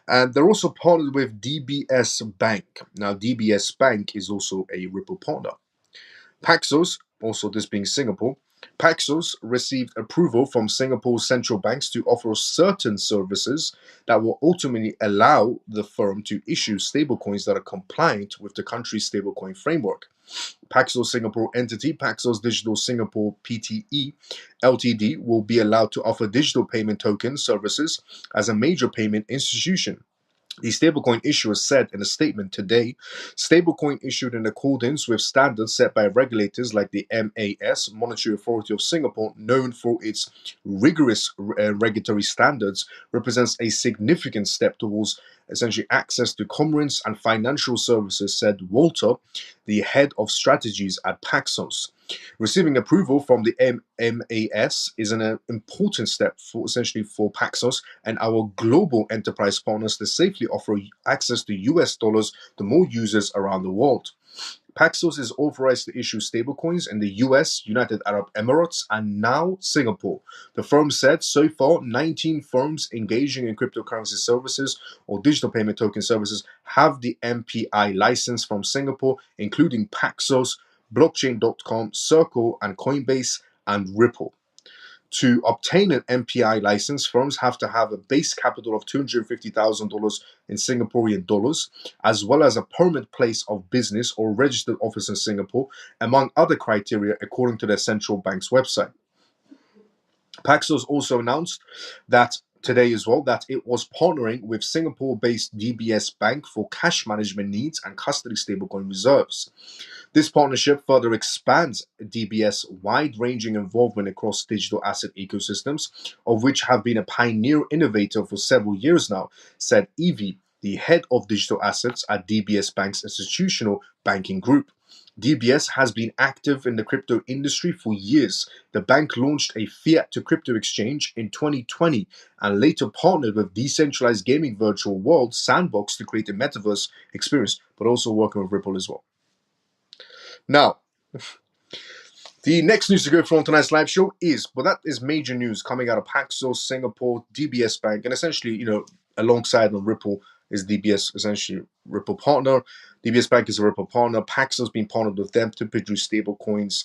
and they're also partnered with DBS Bank. Now, DBS Bank is also a Ripple partner. Paxos, also this being Singapore, Paxos received approval from Singapore's central banks to offer certain services that will ultimately allow the firm to issue stablecoins that are compliant with the country's stablecoin framework. Paxos Singapore entity, Paxos Digital Singapore Pte. Ltd., will be allowed to offer digital payment token services as a major payment institution. The stablecoin issuer said in a statement today, stablecoin issued in accordance with standards set by regulators like the MAS, Monetary Authority of Singapore, known for its rigorous regulatory standards, represents a significant step towards essentially access to commerce and financial services, said Walter, the head of strategies at Paxos. Receiving approval from the MAS is an important step for Paxos and our global enterprise partners to safely offer access to US dollars to more users around the world. Paxos is authorized to issue stablecoins in the US, United Arab Emirates, and now Singapore. The firm said so far 19 firms engaging in cryptocurrency services or digital payment token services have the MPI license from Singapore, including Paxos, Blockchain.com, Circle, and Coinbase, and Ripple. To obtain an MPI license, firms have to have a base capital of $250,000 in Singaporean dollars, as well as a permanent place of business or registered office in Singapore, among other criteria according to their central bank's website. Paxos also announced that today as well that it was partnering with Singapore-based DBS Bank for cash management needs and custody stablecoin reserves. This partnership further expands DBS' wide-ranging involvement across digital asset ecosystems, of which have been a pioneer innovator for several years now, said Evie, the head of digital assets at DBS Bank's institutional banking group. DBS has been active in the crypto industry for years. The bank launched a fiat to crypto exchange in 2020 and later partnered with decentralized gaming virtual world Sandbox to create a metaverse experience, but also working with Ripple as well. Now, the next news to go through on tonight's live show is, but that is major news coming out of Paxos, Singapore, DBS Bank, and essentially, alongside on Ripple is DBS, essentially Ripple partner. DBS Bank is a Ripple partner. Paxos being partnered with them to produce stable coins,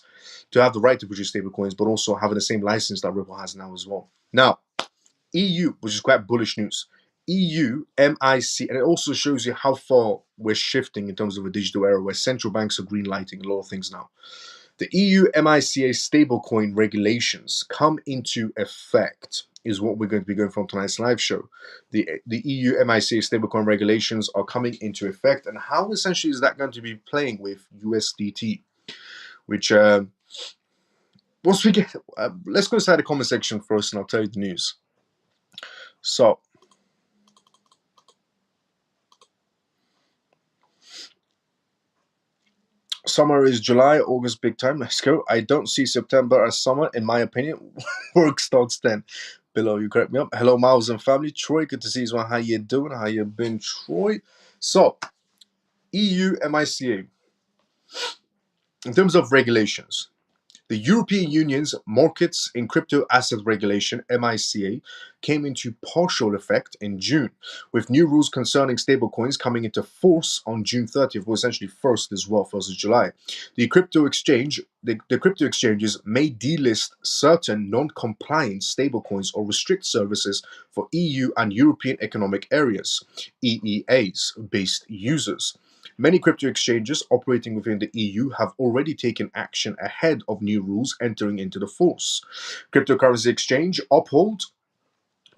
to have the right to produce stable coins, but also having the same license that Ripple has now as well. Now, EU, which is quite bullish news. EU, MiC, and it also shows you how far we're shifting in terms of a digital era where central banks are green-lighting a lot of things now. The EU MiCA stablecoin regulations come into effect, is what we're going to be going from tonight's live show. The EU MiCA stablecoin regulations are coming into effect, and how essentially is that going to be playing with USDT? Which, once we get, let's go inside the comment section first, and I'll tell you the news. So, summer is July, August big time. Let's go. I don't see September as summer, in my opinion. Work starts then. Below, you correct me up. Hello, Miles and family. Troy, good to see you. How you doing? How you been, Troy? So, EU MiCA. In terms of regulations, the European Union's Markets in Crypto Asset Regulation, MiCA, came into partial effect in June, with new rules concerning stablecoins coming into force on June 30th, well, essentially 1st as well, 1st of July. The crypto exchanges may delist certain non-compliant stablecoins or restrict services for EU and European Economic Areas, EEAs, based users. Many crypto exchanges operating within the EU have already taken action ahead of new rules entering into the force. Cryptocurrency exchange Uphold,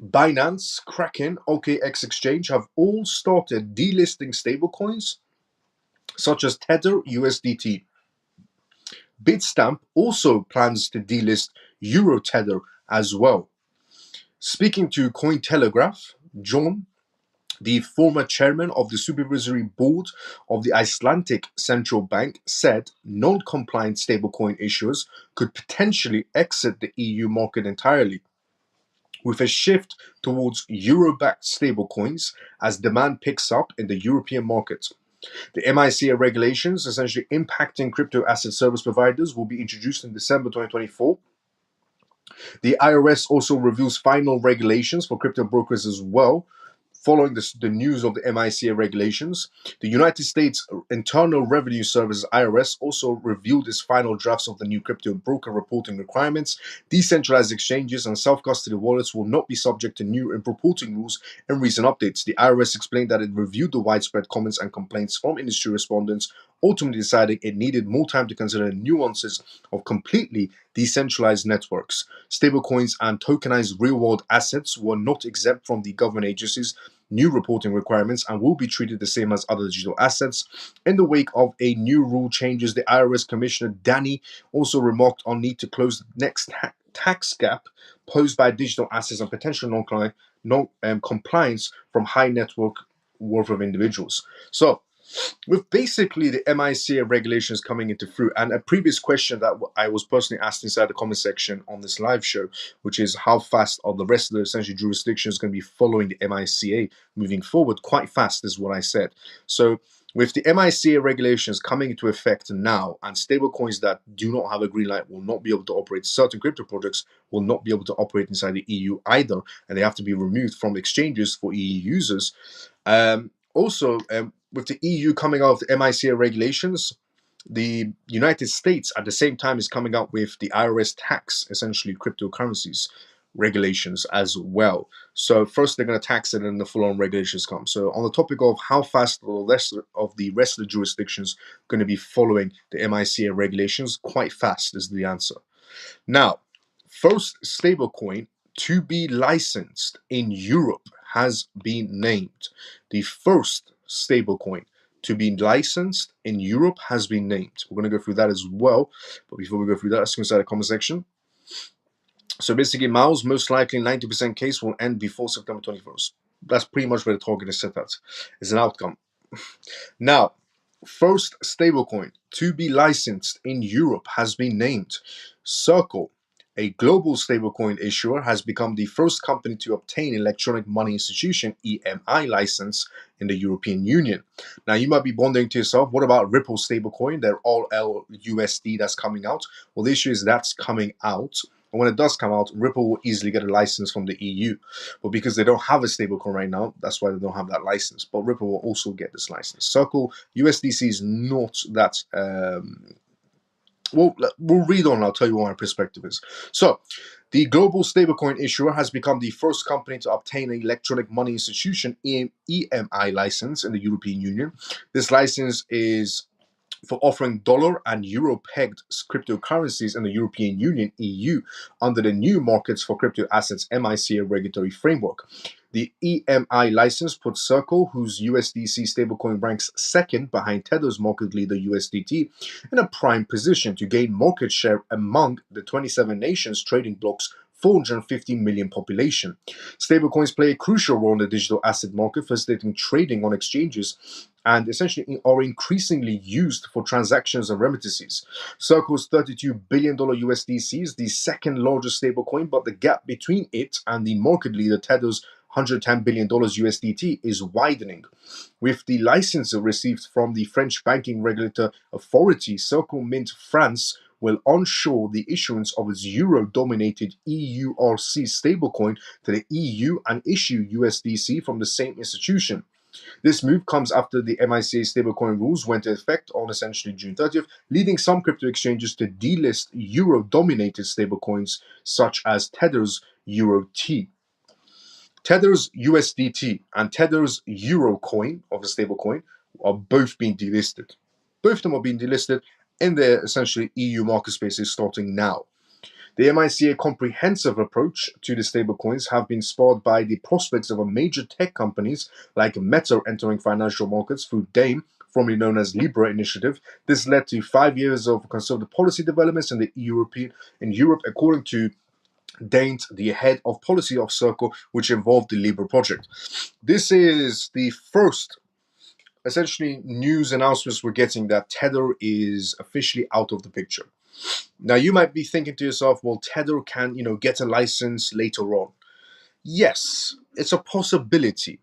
Binance, Kraken, OKX Exchange have all started delisting stablecoins such as Tether USDT. Bitstamp also plans to delist Euro Tether as well. Speaking to Cointelegraph, John, the former chairman of the supervisory board of the Icelandic Central Bank, said non-compliant stablecoin issuers could potentially exit the EU market entirely, with a shift towards euro-backed stablecoins as demand picks up in the European market. The MiCA regulations, essentially impacting crypto asset service providers, will be introduced in December 2024. The IRS also reviews final regulations for crypto brokers as well. Following the news of the MiCA regulations, the United States Internal Revenue Service (IRS) also revealed its final drafts of the new crypto broker reporting requirements. Decentralized exchanges and self-custody wallets will not be subject to new reporting rules in recent updates. The IRS explained that it reviewed the widespread comments and complaints from industry respondents, ultimately deciding it needed more time to consider the nuances of completely decentralized networks. Stablecoins and tokenized real-world assets were not exempt from the government agency's new reporting requirements and will be treated the same as other digital assets. In the wake of a new rule changes, the IRS Commissioner Danny also remarked on need to close the next tax gap posed by digital assets and potential non-compliance from high network worth of individuals. So, with basically the MiCA regulations coming into fruit, and a previous question that I was personally asked inside the comment section on this live show, which is how fast are the rest of the essentially jurisdictions going to be following the MiCA moving forward? Quite fast is what I said. So with the MiCA regulations coming into effect now, and stablecoins that do not have a green light will not be able to operate, certain crypto projects will not be able to operate inside the EU either, and they have to be removed from exchanges for EU users. Also, with the EU coming out of the MiCA regulations, The United States at the same time is coming up with the IRS tax, essentially cryptocurrencies regulations as well. So first they're going to tax it and then the full-on regulations come. So on the topic of how fast the rest of the jurisdictions going to be following the MiCA regulations, quite fast is the answer. Now, first stablecoin to be licensed in Europe has been named. The first stablecoin to be licensed in Europe has been named. We're going to go through that as well. But before we go through that, let's go inside the comment section. So basically, Miles, most likely 90% case will end before September 21st. That's pretty much where the target is set at. It's an outcome. Now, first stablecoin to be licensed in Europe has been named. Circle, a global stablecoin issuer, has become the first company to obtain electronic money institution EMI license in the European Union. Now, you might be wondering to yourself, what about Ripple stablecoin? They're all LUSD that's coming out. Well, the issue is that's coming out. And when it does come out, Ripple will easily get a license from the EU. But because they don't have a stablecoin right now, that's why they don't have that license. But Ripple will also get this license. Circle USDC is not that. Well, we'll read on. I'll tell you what my perspective is. So, the global stablecoin issuer has become the first company to obtain an electronic money institution EMI license in the European Union. This license is for offering dollar and euro pegged cryptocurrencies in the European Union (EU) under the new markets for crypto assets MiCA regulatory framework. The EMI license puts Circle, whose USDC stablecoin ranks second behind Tether's market leader USDT, in a prime position to gain market share among the 27 nations trading bloc's 450 million population. Stablecoins play a crucial role in the digital asset market, facilitating trading on exchanges and essentially are increasingly used for transactions and remittances. Circle's $32 billion USDC is the second largest stablecoin, but the gap between it and the market leader Tether's $110 billion USDT is widening. With the license received from the French banking regulator authority, Circle Mint France will onshore the issuance of its euro-dominated EURC stablecoin to the EU and issue USDC from the same institution. This move comes after the MiCA stablecoin rules went into effect on essentially June 30th, leading some crypto exchanges to delist euro-dominated stablecoins such as Tether's EURT. Tether's USDT and Tether's Euro coin of the stablecoin are both being delisted. Both of them are being delisted in their essentially EU market spaces starting now. The MiCA comprehensive approach to the stablecoins have been spurred by the prospects of a major tech companies like Meta entering financial markets through DAME, formerly known as Libra initiative. This led to 5 years of conservative policy developments in Europe, according to Daint, the head of policy of Circle, which involved the Libra project. This is the first essentially news announcements we're getting that Tether is officially out of the picture. Now you might be thinking to yourself, well, Tether can, get a license later on. Yes, it's a possibility,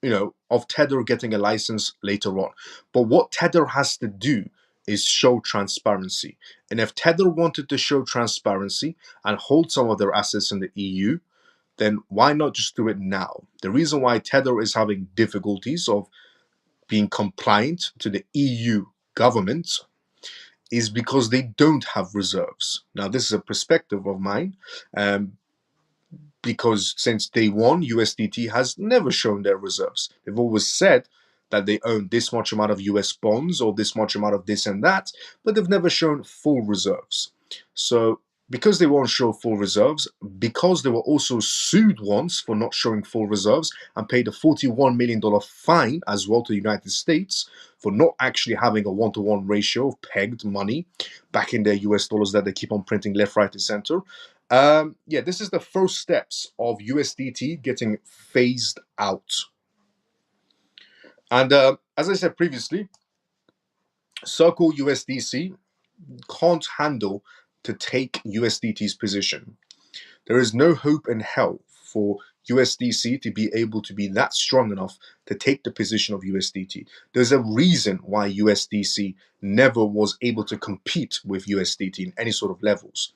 of Tether getting a license later on. But what Tether has to do is show transparency. And if Tether wanted to show transparency and hold some of their assets in the EU, then why not just do it now? The reason why Tether is having difficulties of being compliant to the EU government is because they don't have reserves. Now, this is a perspective of mine, because since day one, USDT has never shown their reserves. They've always said that they own this much amount of US bonds or this much amount of this and that, but they've never shown full reserves. So because they won't show full reserves, because they were also sued once for not showing full reserves and paid a $41 million fine as well to the United States for not actually having a one-to-one ratio of pegged money back in their US dollars that they keep on printing left, right, and center. This is the first steps of USDT getting phased out. And as I said previously, Circle USDC can't handle to take USDT's position. There is no hope in hell for USDC to be able to be that strong enough to take the position of USDT. There's a reason why USDC never was able to compete with USDT in any sort of levels.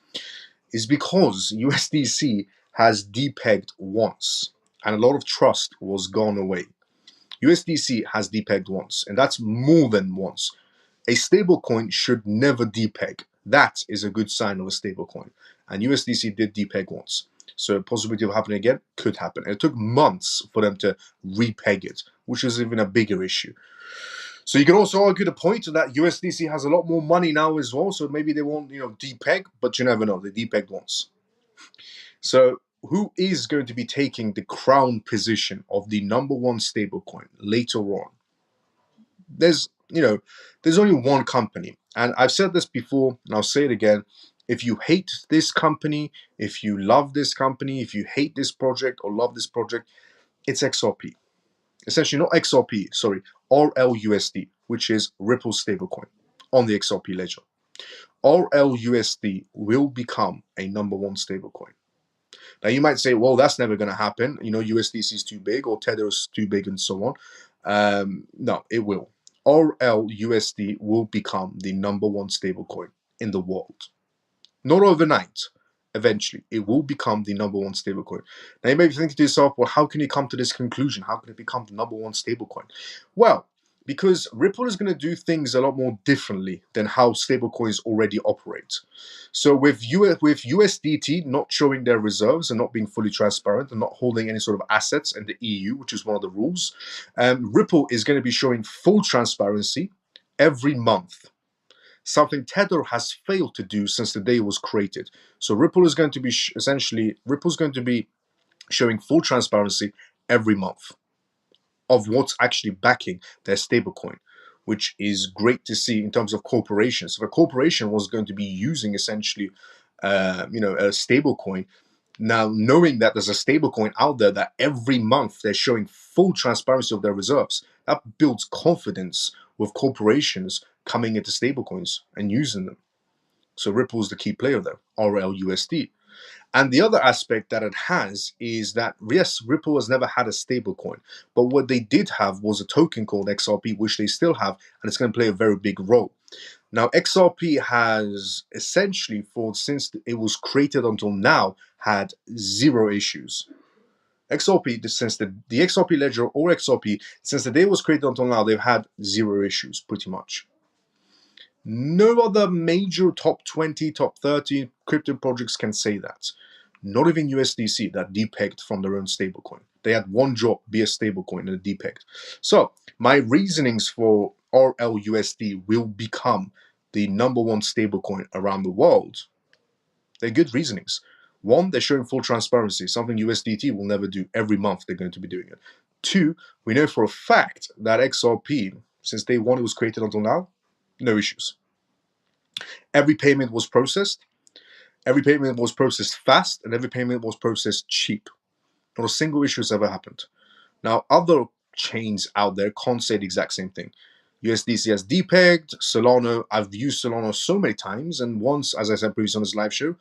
Is because USDC has depegged once and a lot of trust was gone away. USDC has depegged once, and that's more than once. A stablecoin should never depeg. That is a good sign of a stablecoin. And USDC did depeg once. So a possibility of happening again could happen. And it took months for them to repeg it, which is even a bigger issue. So you can also argue the point that USDC has a lot more money now as well. So maybe they won't, depeg, but you never know. They depegged once. So who is going to be taking the crown position of the number one stablecoin later on? There's only one company, and I've said this before and I'll say it again. If you hate this company, if you love this company, if you hate this project or love this project, it's XRP. Essentially, not XRP, sorry, RLUSD, which is Ripple stablecoin on the XRP ledger. RLUSD will become a number one stablecoin. Now you might say, well, that's never going to happen. USDC is too big or Tether is too big and so on. No, it will. RLUSD will become the number one stablecoin in the world. Not overnight. Eventually, it will become the number one stablecoin. Now you may be thinking to yourself, well, how can you come to this conclusion? How can it become the number one stablecoin? Well, because Ripple is going to do things a lot more differently than how stablecoins already operate. So with USDT not showing their reserves and not being fully transparent and not holding any sort of assets in the EU, which is one of the rules, Ripple is going to be showing full transparency every month. Something Tether has failed to do since the day it was created. So Ripple is going to be Ripple's going to be showing full transparency every month of what's actually backing their stablecoin, which is great to see in terms of corporations. If a corporation was going to be using essentially, a stablecoin, now knowing that there's a stablecoin out there that every month they're showing full transparency of their reserves, that builds confidence with corporations coming into stablecoins and using them. So Ripple is the key player there, RLUSD. And the other aspect that it has is that, yes, Ripple has never had a stablecoin, but what they did have was a token called XRP, which they still have, and it's going to play a very big role. Now, XRP has essentially, since it was created until now, had zero issues. XRP, since the XRP ledger or XRP, since the day it was created until now, they've had zero issues, pretty much. No other major top 20, top 30 crypto projects can say that. Not even USDC that depegged from their own stablecoin. They had one job, be a stablecoin, and it depegged. So my reasonings for RLUSD will become the number one stablecoin around the world. They're good reasonings. One, they're showing full transparency, something USDT will never do. Every month they're going to be doing it. Two, we know for a fact that XRP, since day one it was created until now, no issues. Every payment was processed. Every payment was processed fast, and every payment was processed cheap. Not a single issue has ever happened. Now, other chains out there can't say the exact same thing. USDC has depegged. Solana, I've used Solana so many times, and once, as I said previously on this live show,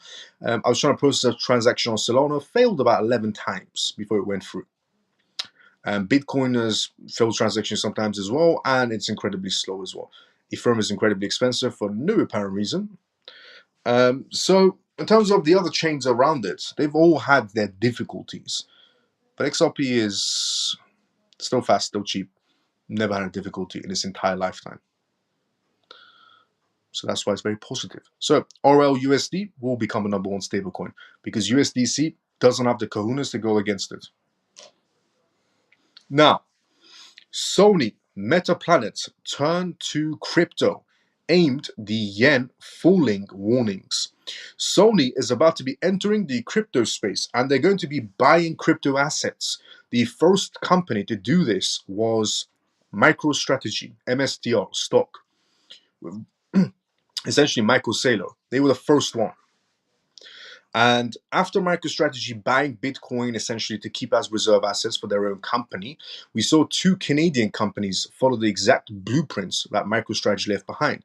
I was trying to process a transaction on Solana, failed about 11 times before it went through. Bitcoin has failed transactions sometimes as well, and it's incredibly slow as well. Ethereum is incredibly expensive for no apparent reason. So in terms of the other chains around it, they've all had their difficulties. But XRP is still fast, still cheap, never had a difficulty in its entire lifetime. So that's why it's very positive. So RLUSD will become a number one stablecoin because USDC doesn't have the kahunas to go against it. Now, Sony Metaplanet turn to crypto, aimed the yen falling warnings. Sony is about to be entering the crypto space and they're going to be buying crypto assets. The first company to do this was MicroStrategy, MSTR stock. Essentially, Michael Saylor. They were the first one. And after MicroStrategy buying Bitcoin essentially to keep as reserve assets for their own company, we saw two Canadian companies follow the exact blueprints that MicroStrategy left behind.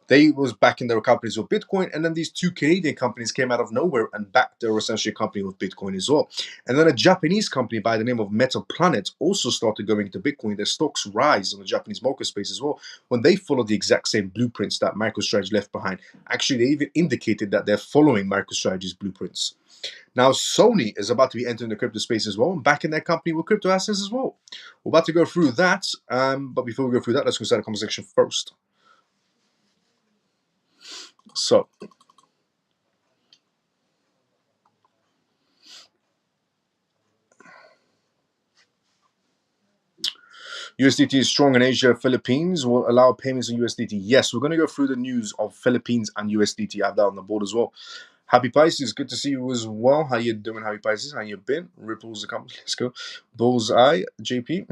They was backing their companies with Bitcoin, and then these two Canadian companies came out of nowhere and backed their essentially company with Bitcoin as well. And then a Japanese company by the name of Metaplanet also started going into Bitcoin. Their stocks rise on the Japanese market space as well when they followed the exact same blueprints that MicroStrategy left behind. Actually, they even indicated that they're following MicroStrategy's blueprints. Now, Sony is about to be entering the crypto space as well and backing their company with crypto assets as well. We're about to go through that, but before we go through that, let's go inside the comment section first. So USDT is strong in Asia. Philippines will allow payments in USDT. Yes, we're going to go through the news of Philippines and USDT. I have that on the board as well. Happy Pisces, good to see you as well. How you doing, Happy Pisces? How you been? Ripple's the company. Let's go. Bullseye, JP.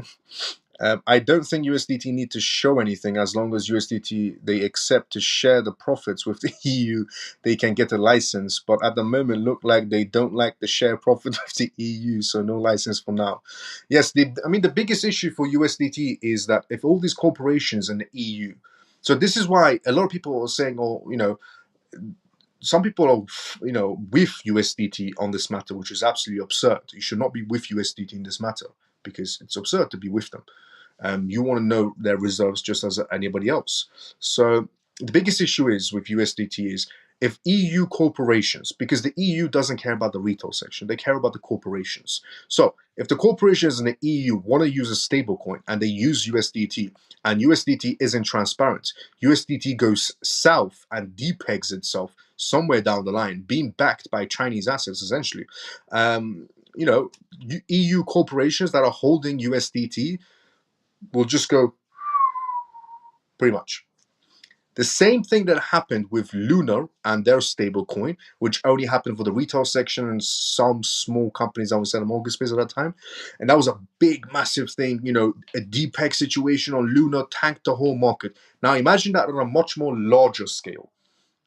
I don't think USDT need to show anything as long as USDT they accept to share the profits with the EU. They can get a license, but at the moment look like they don't like the share profit with the EU, so no license for now. Yes, I mean the biggest issue for USDT is that if all these corporations in the EU, so this is why a lot of people are saying, oh, some people are, with USDT on this matter, which is absolutely absurd. You should not be with USDT in this matter because it's absurd to be with them. You want to know their reserves just as anybody else. So the biggest issue is with USDT is if EU corporations, because the EU doesn't care about the retail section, they care about the corporations. So if the corporations in the EU want to use a stablecoin and they use USDT and USDT isn't transparent, USDT goes south and depegs itself somewhere down the line, being backed by Chinese assets essentially. EU corporations that are holding USDT will just go pretty much. The same thing that happened with Luna and their stablecoin, which only happened for the retail section and some small companies, I would say, the mortgage space at that time. And that was a big, massive thing. A DPEG situation on Luna tanked the whole market. Now imagine that on a much more larger scale.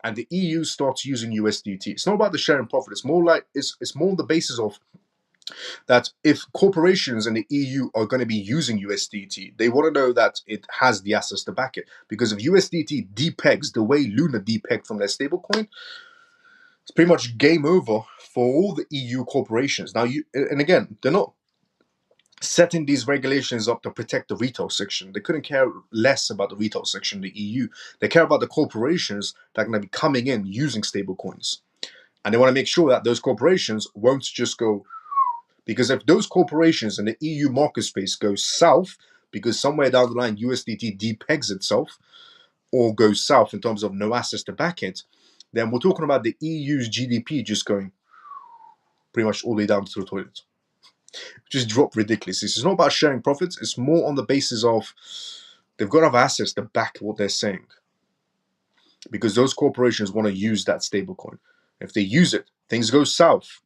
And the EU starts using USDT. It's not about the sharing profit. It's more like it's more on the basis of that if corporations in the EU are going to be using USDT, they want to know that it has the assets to back it. Because if USDT depegs the way Luna depegged from their stablecoin, it's pretty much game over for all the EU corporations. Now, and again, they're not setting these regulations up to protect the retail section. They couldn't care less about the retail section, the EU. They care about the corporations that are going to be coming in using stablecoins. And they want to make sure that those corporations won't just go. Because if those corporations in the EU market space go south, because somewhere down the line USDT depegs itself, or goes south in terms of no assets to back it, then we're talking about the EU's GDP just going pretty much all the way down to the toilet. Just drop ridiculously. It's not about sharing profits, it's more on the basis of they've got to have assets to back what they're saying. Because those corporations want to use that stablecoin. If they use it, things go south,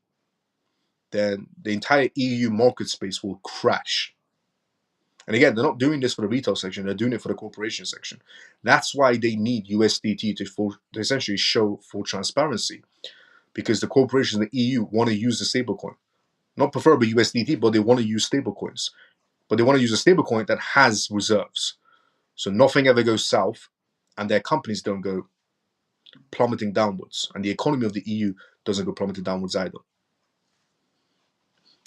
then the entire EU market space will crash. And again, they're not doing this for the retail section, they're doing it for the corporation section. That's why they need USDT to essentially show full transparency. Because the corporations in the EU want to use the stablecoin. Not preferably USDT, but they want to use stablecoins. But they want to use a stablecoin that has reserves. So nothing ever goes south, and their companies don't go plummeting downwards. And the economy of the EU doesn't go plummeting downwards either.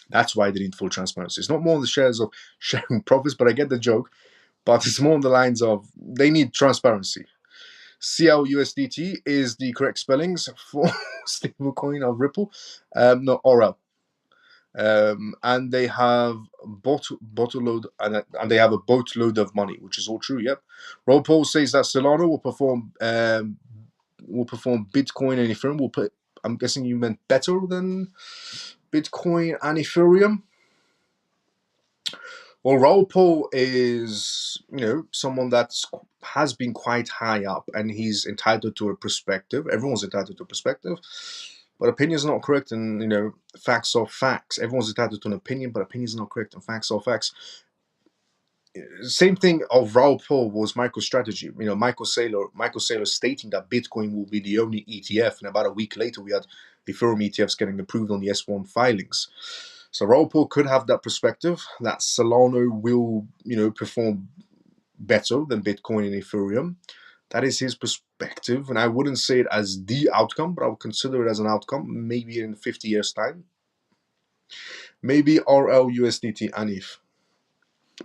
That's why they need full transparency. It's not more on the shares of sharing profits, but I get the joke. But it's more on the lines of they need transparency. CLUSDT is the correct spellings for stablecoin of Ripple. No, RL. And they have boatload and they have a boatload of money, which is all true. Yep. Roll Paul says that Solana will perform Bitcoin and Ethereum. I'm guessing you meant better than Bitcoin and Ethereum. Well, Raul Paul is, someone that has been quite high up, and he's entitled to a perspective. Everyone's entitled to a perspective, but opinions are not correct, and facts are facts. Everyone's entitled to an opinion, but opinions are not correct, and facts are facts. Same thing of Raul Paul was MicroStrategy. Michael Saylor stating that Bitcoin will be the only ETF, and about a week later, we had Ethereum ETFs getting approved on the S1 filings. So Raul Paul could have that perspective that Solana will, perform better than Bitcoin and Ethereum. That is his perspective, and I wouldn't say it as the outcome, but I would consider it as an outcome, maybe in 50 years' time. Maybe RL, USDT, and ETH.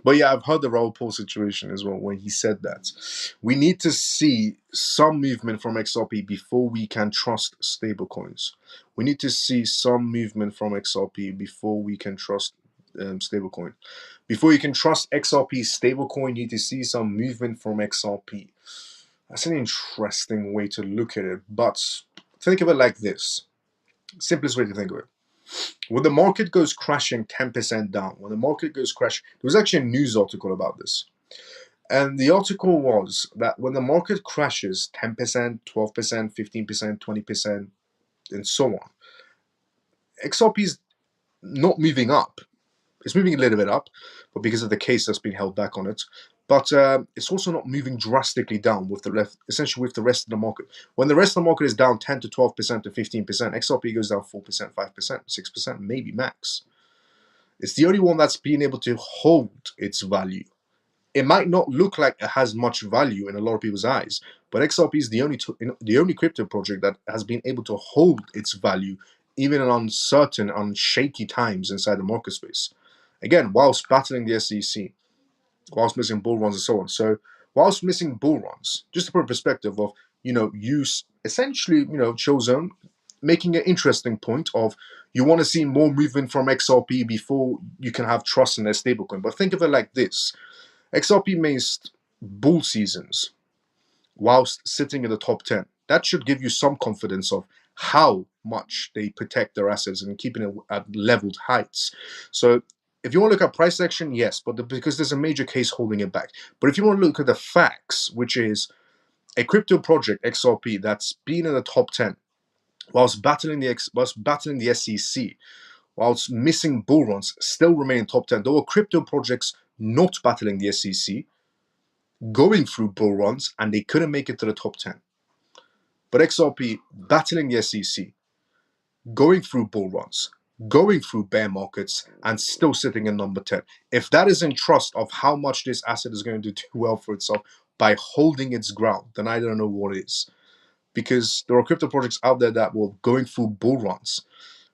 But yeah, I've heard the Raul Paul situation as well when he said that. We need to see some movement from XRP before we can trust stablecoins. We need to see some movement from XRP before we can trust stablecoin. Before you can trust XRP stablecoin, you need to see some movement from XRP. That's an interesting way to look at it, but think of it like this. Simplest way to think of it. When the market goes crashing 10% down, when the market goes crash, there was actually a news article about this. And the article was that when the market crashes 10%, 12%, 15%, 20%, and so on, XRP is not moving up. It's moving a little bit up, but because of the case that's been held back on it. But it's also not moving drastically down with essentially with the rest of the market. When the rest of the market is down 10 to 12% to 15%, XRP goes down 4%, 5%, 6%, maybe max. It's the only one that's been able to hold its value. It might not look like it has much value in a lot of people's eyes, but XRP is the only crypto project that has been able to hold its value even in uncertain, shaky times inside the market space. Again, whilst battling the SEC, whilst missing bull runs and so on. So, whilst missing bull runs, just to put a perspective of, use essentially, Chozone making an interesting point of you want to see more movement from XRP before you can have trust in their stablecoin. But think of it like this: XRP missed bull seasons whilst sitting in the top 10. That should give you some confidence of how much they protect their assets and keeping it at leveled heights. So if you want to look at price action, yes, but because there's a major case holding it back. But if you want to look at the facts, which is a crypto project, XRP, that's been in the top 10, whilst battling the SEC, whilst missing bull runs, still remain top 10. There were crypto projects not battling the SEC, going through bull runs, and they couldn't make it to the top 10. But XRP battling the SEC, going through bull runs, going through bear markets, and still sitting in number 10. If that isn't trust of how much this asset is going to do well for itself by holding its ground, then I don't know what is. Because there are crypto projects out there that were going through bull runs,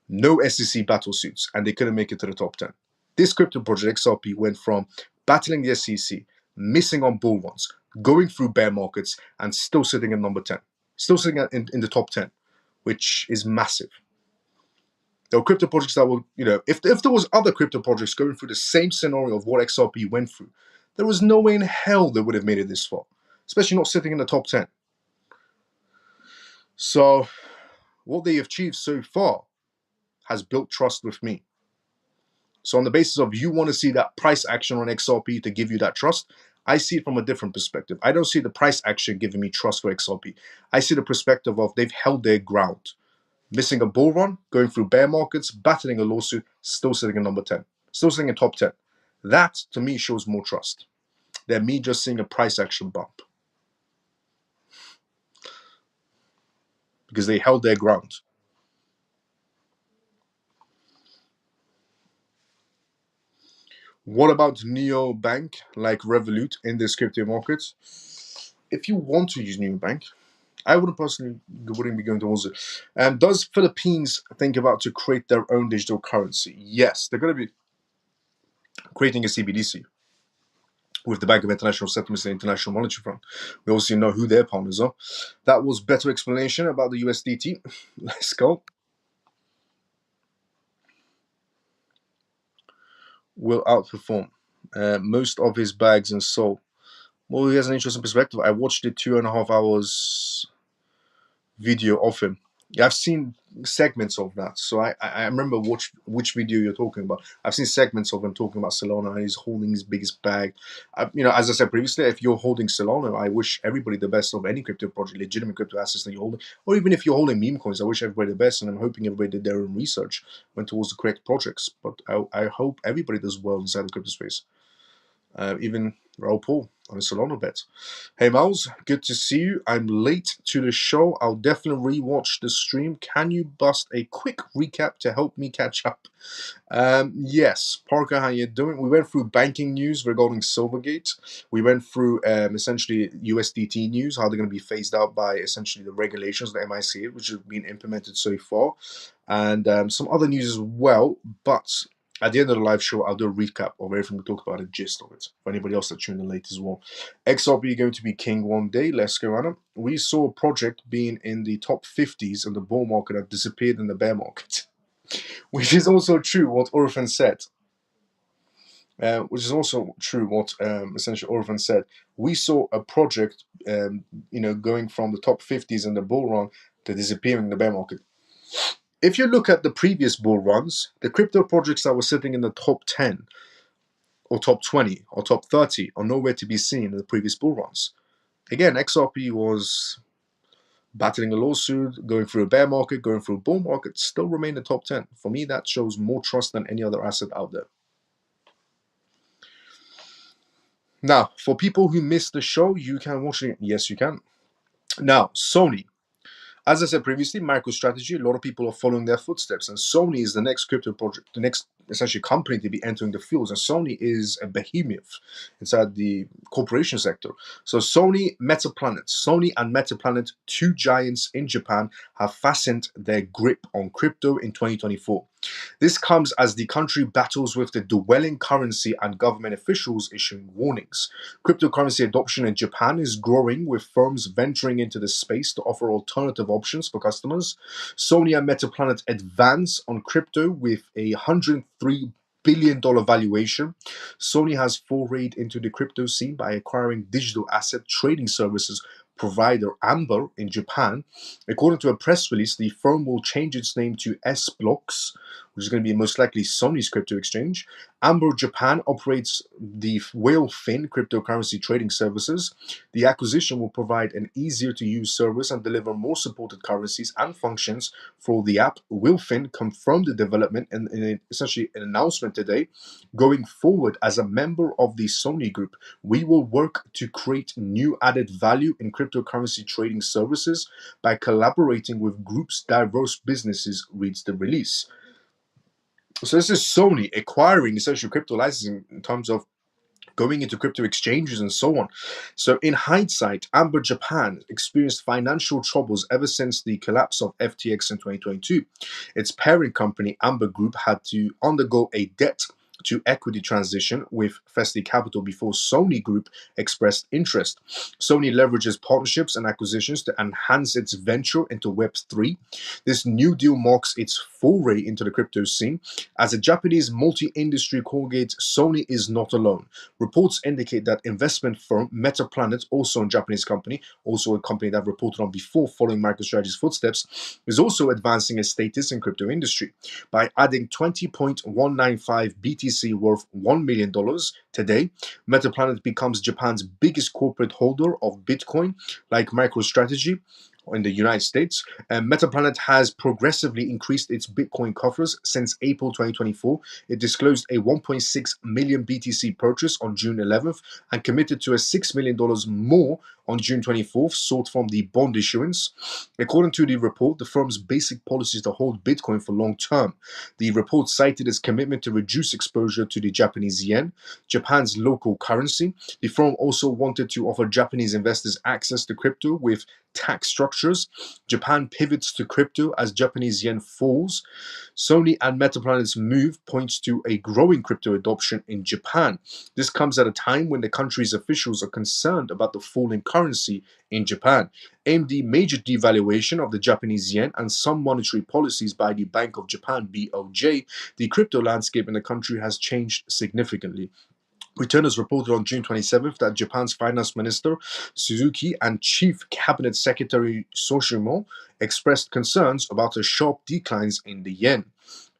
no SEC battle suits, and they couldn't make it to the top 10. This crypto project, XRP, went from battling the SEC, missing on bull runs, going through bear markets, and still sitting in number 10. Still sitting in the top 10, which is massive. There were crypto projects that were, if there was other crypto projects going through the same scenario of what XRP went through, there was no way in hell they would have made it this far, especially not sitting in the top 10. So what they have achieved so far has built trust with me. So on the basis of you want to see that price action on XRP to give you that trust, I see it from a different perspective. I don't see the price action giving me trust for XRP. I see the perspective of they've held their ground. Missing a bull run, going through bear markets, battling a lawsuit, still sitting in number 10. Still sitting in top 10. That, to me, shows more trust than me just seeing a price action bump. Because they held their ground. What about neobank like Revolut in this crypto market? If you want to use neobank, I wouldn't be going towards it. Does Philippines think about to create their own digital currency? Yes, they're going to be creating a CBDC with the Bank of International Settlements and International Monetary Fund. We also know who their partners are. That was better explanation about the USDT. Let's go. Will outperform most of his bags and soul. Well, he has an interesting perspective. I watched the 2.5 hours video of him. I've seen segments of that, so I remember which video you're talking about. I've seen segments of him talking about Solana, and he's holding his biggest bag. As I said previously, if you're holding Solana, I wish everybody the best of any crypto project, legitimate crypto assets that you're holding, or even if you're holding meme coins, I wish everybody the best, and I'm hoping everybody did their own research, went towards the correct projects. But I hope everybody does well inside the crypto space. Even Raul Paul on a Solana bet. Hey Miles, good to see you. I'm late to the show. I'll definitely rewatch the stream. Can you bust a quick recap to help me catch up? Yes, Parker, how you doing? We went through banking news regarding Silvergate. We went through essentially USDT news, how they're going to be phased out by essentially the regulations, the MiCA, which have been implemented so far, and some other news as well. But at the end of the live show, I'll do a recap of everything we talk about, a gist of it, for anybody else that tuned in late as well. XRP going to be king one day. Let's go, Anna. We saw a project being in the top 50s in the bull market that disappeared in the bear market, which is also true what Orphan said. which is also true what essentially Orvan said. We saw a project, going from the top 50s in the bull run to disappearing in the bear market. If you look at the previous bull runs, the crypto projects that were sitting in the top 10 or top 20 or top 30 are nowhere to be seen in the previous bull runs. Again, XRP was battling a lawsuit, going through a bear market, going through a bull market, still remain in the top 10. For me, that shows more trust than any other asset out there. Now, for people who missed the show, you can watch it. Yes, you can. Now, Sony. As I said previously, MicroStrategy, a lot of people are following their footsteps, and Sony is the next crypto project, the next essentially company to be entering the fields. And Sony is a behemoth inside the corporation sector. So Sony, Metaplanet, Sony and Metaplanet, two giants in Japan, have fastened their grip on crypto in 2024. This comes as the country battles with the dwelling currency and government officials issuing warnings. Cryptocurrency adoption in Japan is growing, with firms venturing into the space to offer alternative options for customers. Sony and Metaplanet advance on crypto with a $103 billion valuation. Sony has forayed into the crypto scene by acquiring digital asset trading services provider Amber in Japan. According to a press release, the firm will change its name to S Blocks, which is going to be most likely Sony's crypto exchange. Amber Japan operates the Whalefin cryptocurrency trading services. The acquisition will provide an easier to use service and deliver more supported currencies and functions for the app. Whalefin confirmed the development in essentially an announcement today. Going forward, as a member of the Sony group, we will work to create new added value in cryptocurrency trading services by collaborating with groups' diverse businesses, reads the release. So this is Sony acquiring essential crypto licensing in terms of going into crypto exchanges and so on. So in hindsight, Amber Japan experienced financial troubles ever since the collapse of FTX in 2022. Its parent company, Amber Group, had to undergo a debt to equity transition with Festi Capital before Sony Group expressed interest. Sony leverages partnerships and acquisitions to enhance its venture into Web3. This new deal marks its foray into the crypto scene. As a Japanese multi-industry conglomerate, Sony is not alone. Reports indicate that investment firm Metaplanet, also a Japanese company, also a company that I've reported on before following MicroStrategy's footsteps, is also advancing its status in crypto industry by adding 20.195 BTC worth $1 million today. Metaplanet becomes Japan's biggest corporate holder of Bitcoin, like MicroStrategy in the United States. Metaplanet has progressively increased its Bitcoin coffers since April 2024. It disclosed a 1.6 million BTC purchase on June 11th and committed to a $6 million more on June 24th, sought from the bond issuance. According to the report, the firm's basic policy is to hold Bitcoin for long term. The report cited its commitment to reduce exposure to the Japanese yen, Japan's local currency. The firm also wanted to offer Japanese investors access to crypto with tax structures. Japan pivots to crypto as Japanese yen falls. Sony and Metaplanet's move points to a growing crypto adoption in Japan. This comes at a time when the country's officials are concerned about the falling currency in Japan. Amid the major devaluation of the Japanese yen and some monetary policies by the Bank of Japan (BOJ), the crypto landscape in the country has changed significantly. Returners reported on June 27th that Japan's Finance Minister Suzuki and Chief Cabinet Secretary Soshimo expressed concerns about the sharp declines in the yen.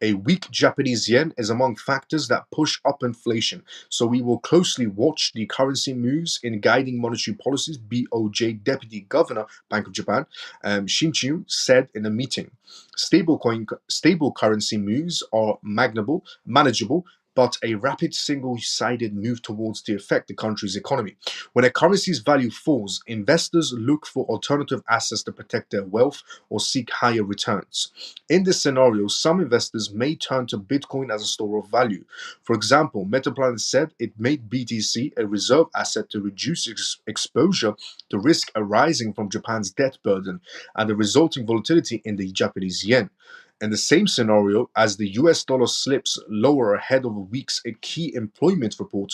A weak Japanese yen is among factors that push up inflation, so we will closely watch the currency moves in guiding monetary policies, BOJ Deputy Governor, Bank of Japan, Shinchu, said in a meeting. Stable currency moves are manageable, but a rapid single-sided move towards to affect the country's economy. When a currency's value falls, investors look for alternative assets to protect their wealth or seek higher returns. In this scenario, some investors may turn to Bitcoin as a store of value. For example, Metaplanet said it made BTC a reserve asset to reduce exposure to risk arising from Japan's debt burden and the resulting volatility in the Japanese yen. In the same scenario, as the US dollar slips lower ahead of a week's key employment report,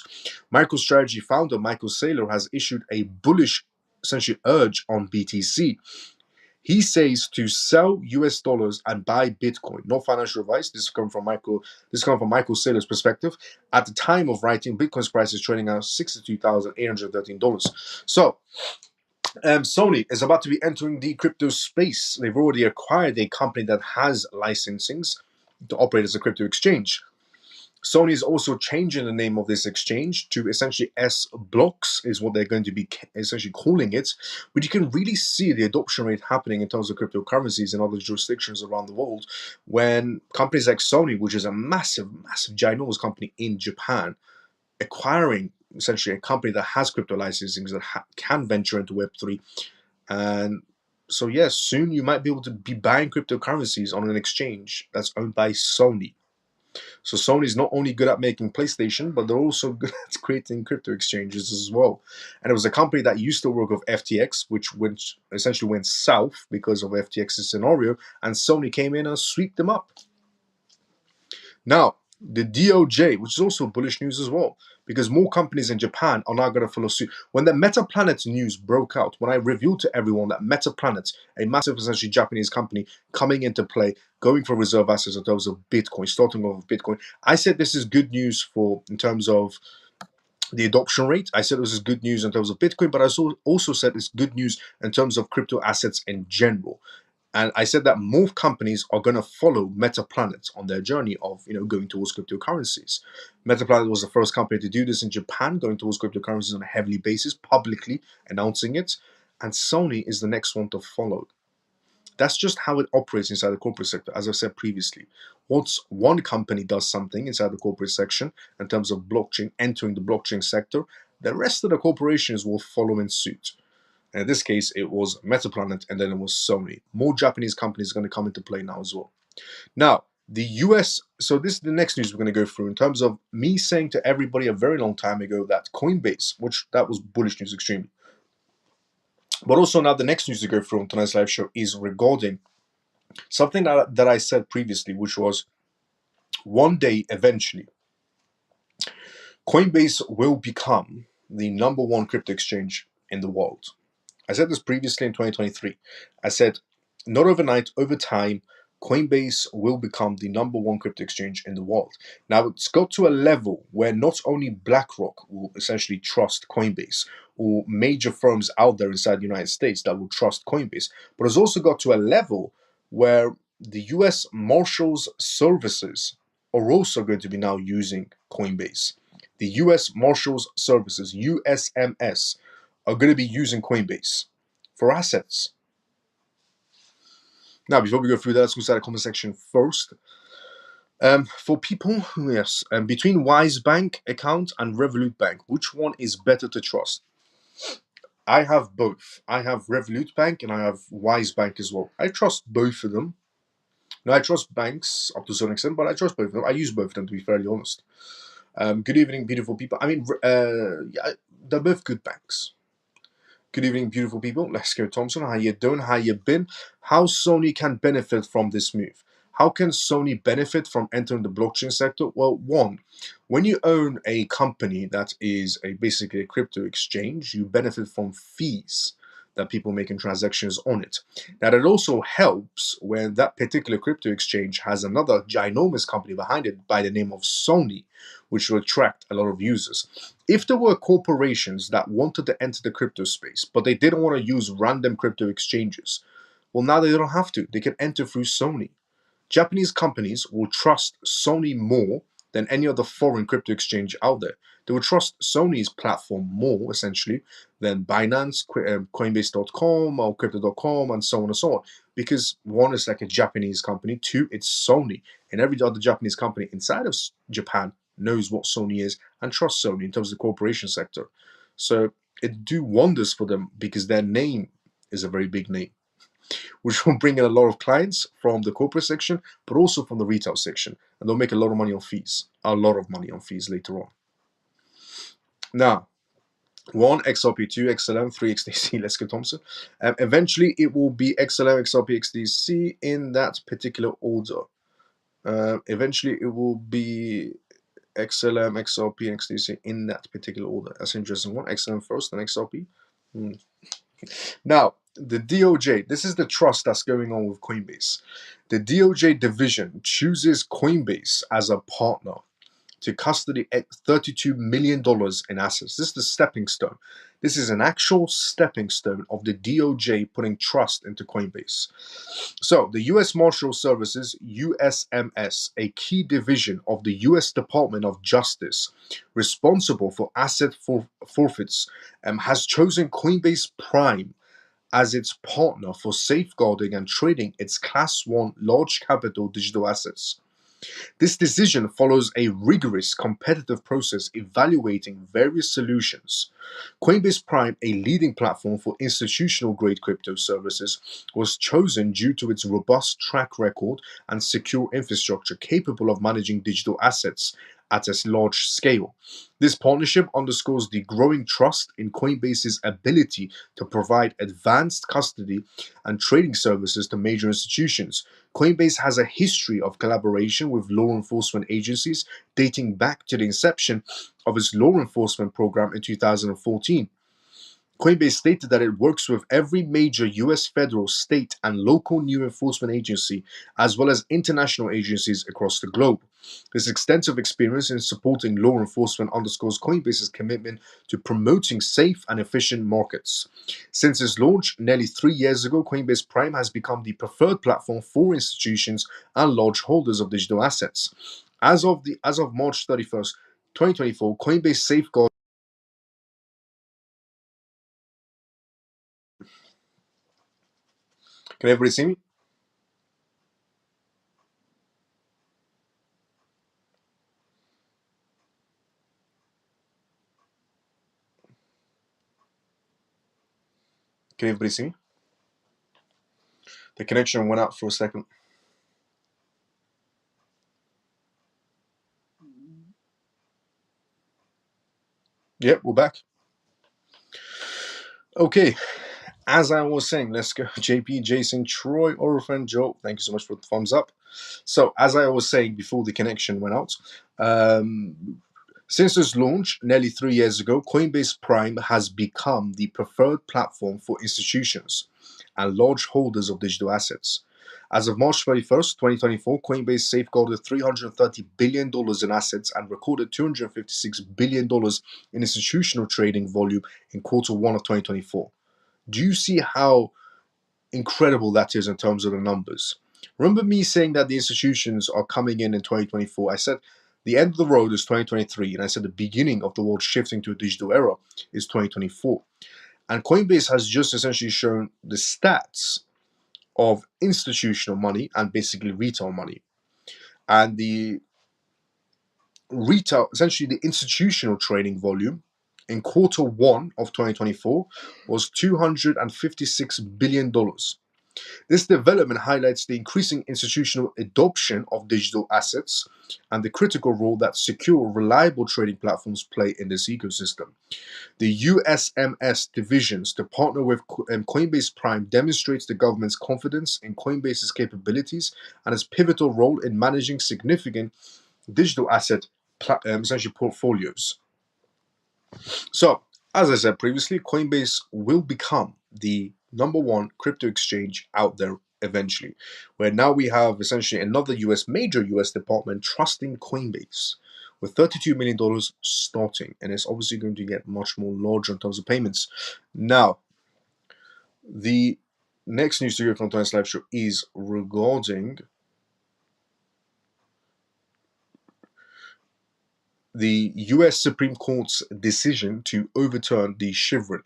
MicroStrategy founder Michael Saylor has issued a bullish, essentially, urge on BTC. He says to sell US dollars and buy Bitcoin. No financial advice. This is coming from Michael. This is coming from Michael Saylor's perspective. At the time of writing, Bitcoin's price is trading at $62,813. So, Sony is about to be entering the crypto space. They've already acquired a company that has licensings to operate as a crypto exchange. Sony is also changing the name of this exchange to essentially S Blocks, is what they're going to be essentially calling it. But you can really see the adoption rate happening in terms of cryptocurrencies in other jurisdictions around the world when companies like Sony, which is a massive, ginormous company in Japan, acquiring essentially a company that has crypto licensings that can venture into Web3. And so, yes, soon you might be able to be buying cryptocurrencies on an exchange that's owned by Sony. So Sony's not only good at making PlayStation, but they're also good at creating crypto exchanges as well. And it was a company that used to work with FTX, which essentially went south because of FTX's scenario, and Sony came in and swept them up. Now, the DOJ, which is also bullish news as well, because more companies in Japan are now going to follow suit. When the MetaPlanet news broke out, when I revealed to everyone that MetaPlanet, a massive, essentially Japanese company, coming into play, going for reserve assets in terms of Bitcoin, starting off with Bitcoin, I said this is good news in terms of the adoption rate. I said this is good news in terms of Bitcoin, but I also said it's good news in terms of crypto assets in general. And I said that more companies are going to follow MetaPlanet on their journey of, going towards cryptocurrencies. MetaPlanet was the first company to do this in Japan, going towards cryptocurrencies on a heavily basis, publicly announcing it. And Sony is the next one to follow. That's just how it operates inside the corporate sector, as I said previously. Once one company does something inside the corporate section in terms of blockchain, entering the blockchain sector, the rest of the corporations will follow in suit. And in this case, it was MetaPlanet and then it was Sony. More Japanese companies are going to come into play now as well. Now, the US, so this is the next news we're going to go through in terms of me saying to everybody a very long time ago that Coinbase, which that was bullish news extremely. But also now the next news to go through on tonight's live show is regarding something that I said previously, which was one day, eventually, Coinbase will become the #1 crypto exchange in the world. I said this previously in 2023. I said, not overnight, over time, Coinbase will become the #1 crypto exchange in the world. Now, it's got to a level where not only BlackRock will essentially trust Coinbase, or major firms out there inside the United States that will trust Coinbase, but it's also got to a level where the US Marshals Services are also going to be now using Coinbase. The US Marshals Services, USMS, are going to be using Coinbase for assets. Now, before we go through that, let's go to the comment section first. For people, yes, between Wise Bank account and Revolut Bank, which one is better to trust? I have both. I have Revolut Bank and I have Wise Bank as well. I trust both of them. Now, I trust banks up to a certain extent, but I trust both of them. I use both of them, to be fairly honest. Good evening, beautiful people. I mean, yeah, they're both good banks. Good evening, beautiful people. Let's go, Thompson. How you doing? How you been? How Sony can benefit from this move? How can Sony benefit from entering the blockchain sector? Well, one, when you own a company that is basically a crypto exchange, you benefit from fees that people make in transactions on it. Now, that also helps when that particular crypto exchange has another ginormous company behind it by the name of Sony, which will attract a lot of users. If there were corporations that wanted to enter the crypto space, but they didn't want to use random crypto exchanges, well, now they don't have to. They can enter through Sony. Japanese companies will trust Sony more than any other foreign crypto exchange out there. They will trust Sony's platform more, essentially, than Binance, Coinbase.com, or Crypto.com, and so on and so on. Because one, is like a Japanese company. Two, it's Sony. And every other Japanese company inside of Japan knows what Sony is and trusts Sony in terms of the corporation sector. So it do wonders for them because their name is a very big name, which will bring in a lot of clients from the corporate section, but also from the retail section. And they'll make a lot of money on fees. A lot of money on fees later on. Now, 1, XRP, 2, XLM, 3, XDC, let's go, Thompson. Eventually, it will be XLM, XRP, XDC in that particular order. Eventually, it will be XLM, XRP, and XDC in that particular order. That's an interesting one. XLM first, then XRP. Now, the DOJ, this is the trust that's going on with Coinbase. The DOJ division chooses Coinbase as a partner to custody $32 million in assets. This is the stepping stone. This is an actual stepping stone of the DOJ putting trust into Coinbase. So, the U.S. Marshal Services, USMS, a key division of the U.S. Department of Justice responsible for asset forfeits, has chosen Coinbase Prime as its partner for safeguarding and trading its Class 1 large capital digital assets. This decision follows a rigorous competitive process evaluating various solutions. Coinbase Prime, a leading platform for institutional-grade crypto services, was chosen due to its robust track record and secure infrastructure capable of managing digital assets at a large scale. This partnership underscores the growing trust in Coinbase's ability to provide advanced custody and trading services to major institutions. Coinbase has a history of collaboration with law enforcement agencies dating back to the inception of its law enforcement program in 2014. Coinbase stated that it works with every major US federal, state, and local law enforcement agency, as well as international agencies across the globe. This extensive experience in supporting law enforcement underscores Coinbase's commitment to promoting safe and efficient markets. Since its launch nearly 3 years ago, Coinbase Prime has become the preferred platform for institutions and large holders of digital assets. As of March 31st, 2024, Coinbase safeguards. Can everybody see me? Can everybody see me? The connection went out for a second. Yep, we're back. Okay, as I was saying, let's go. JP, Jason, Troy, Orphan, Joe, thank you so much for the thumbs up. So, as I was saying before the connection went out, since its launch nearly 3 years ago, Coinbase Prime has become the preferred platform for institutions and large holders of digital assets. As of March 31st, 2024, Coinbase safeguarded $330 billion in assets and recorded $256 billion in institutional trading volume in quarter one of 2024. Do you see how incredible that is in terms of the numbers? Remember me saying that the institutions are coming in 2024? I said the end of the road is 2023, and I said the beginning of the world shifting to a digital era is 2024. And Coinbase has just essentially shown the stats of institutional money and basically retail money. And the retail, essentially the institutional trading volume in quarter one of 2024 was $256 billion. This development highlights the increasing institutional adoption of digital assets and the critical role that secure, reliable trading platforms play in this ecosystem. The USMS divisions to partner with Coinbase Prime demonstrates the government's confidence in Coinbase's capabilities and its pivotal role in managing significant digital asset essentially portfolios. So, as I said previously, Coinbase will become the number one crypto exchange out there eventually, where now we have essentially another major US department trusting Coinbase with $32 million starting, and it's obviously going to get much more larger in terms of payments. Now, the next news to go from tonight's live show is regarding the US Supreme Court's decision to overturn the Chevron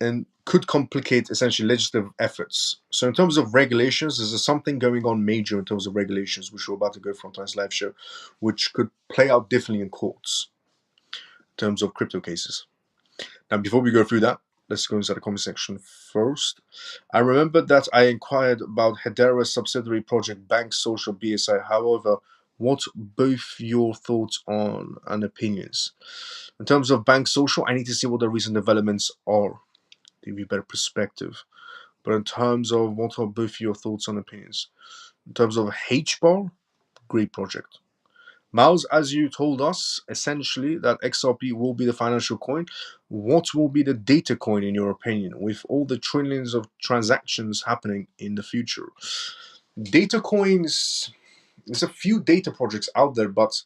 and could complicate essentially legislative efforts. So in terms of regulations, there's something going on major in terms of regulations, which we're about to go from tonight's live show, which could play out differently in courts in terms of crypto cases. Now, before we go through that, let's go inside the comment section first. I remember that I inquired about Hedera's subsidiary project Bank Social BSI. However, what both your thoughts on and opinions? In terms of Bank Social, I need to see what the recent developments are. Give you a better perspective. But in terms of what are both your thoughts and opinions? In terms of HBAR, great project. Miles, as you told us, essentially that XRP will be the financial coin. What will be the data coin in your opinion, with all the trillions of transactions happening in the future? Data coins, there's a few data projects out there, but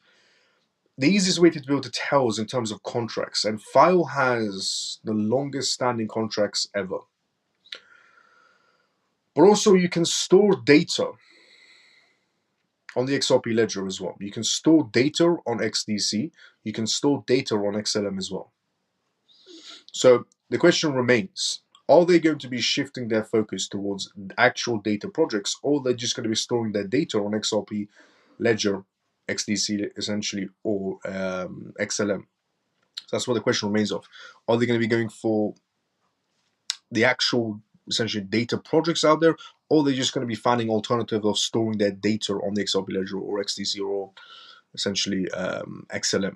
the easiest way to be able to tell is in terms of contracts, and File has the longest standing contracts ever. But also, you can store data on the XRP ledger as well. You can store data on XDC. You can store data on XLM as well. So the question remains, are they going to be shifting their focus towards actual data projects, or they're just going to be storing their data on XRP ledger, XDC essentially, or XLM? So that's what the question remains of. Are they going to be going for the actual essentially data projects out there, or they're just going to be finding alternative of storing their data on the XRP ledger or XDC or essentially XLM?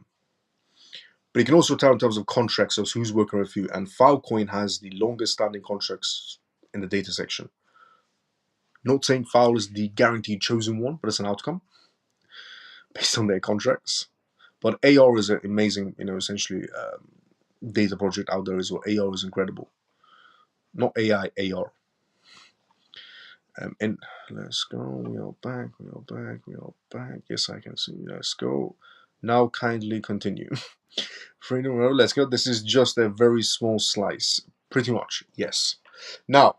But you can also tell in terms of contracts of who's working with you, and Filecoin has the longest standing contracts in the data section. Not saying File is the guaranteed chosen one, but it's an outcome based on their contracts. But AR is an amazing, essentially data project out there as well. AR is incredible. Not AI, AR. And let's go. We are back. We are back. We are back. Yes, I can see. Let's go. Now, kindly continue. Freedom Row. Let's go. This is just a very small slice. Pretty much, yes. Now,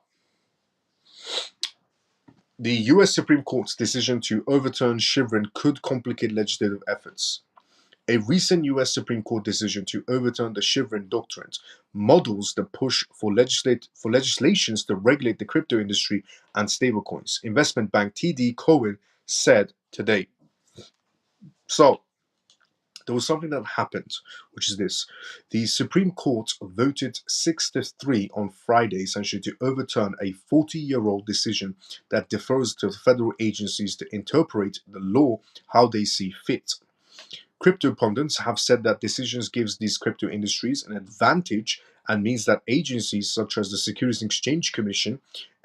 the US Supreme Court's decision to overturn Chevron could complicate legislative efforts. A recent US Supreme Court decision to overturn the Chevron doctrine models the push for legislations to regulate the crypto industry and stablecoins, investment bank TD Cowen said today. So, there was something that happened, which is this. The Supreme Court voted 6-3 on Friday, essentially, to overturn a 40-year-old decision that defers to federal agencies to interpret the law how they see fit. Crypto pundits have said that decisions gives these crypto industries an advantage and means that agencies such as the Securities and Exchange Commission,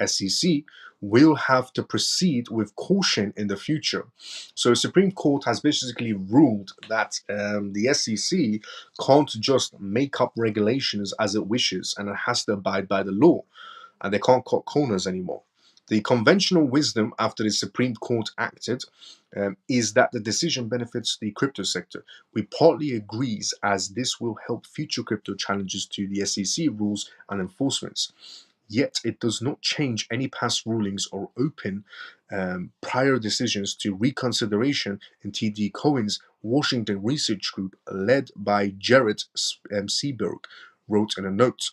SEC, will have to proceed with caution in the future. So the Supreme Court has basically ruled that the SEC can't just make up regulations as it wishes, and it has to abide by the law, and they can't cut corners anymore. The conventional wisdom after the Supreme Court acted is that the decision benefits the crypto sector. We partly agrees, as this will help future crypto challenges to the SEC rules and enforcements. Yet it does not change any past rulings or open prior decisions to reconsideration in TD Cowen's Washington Research Group, led by Jared Seaberg, wrote in a note.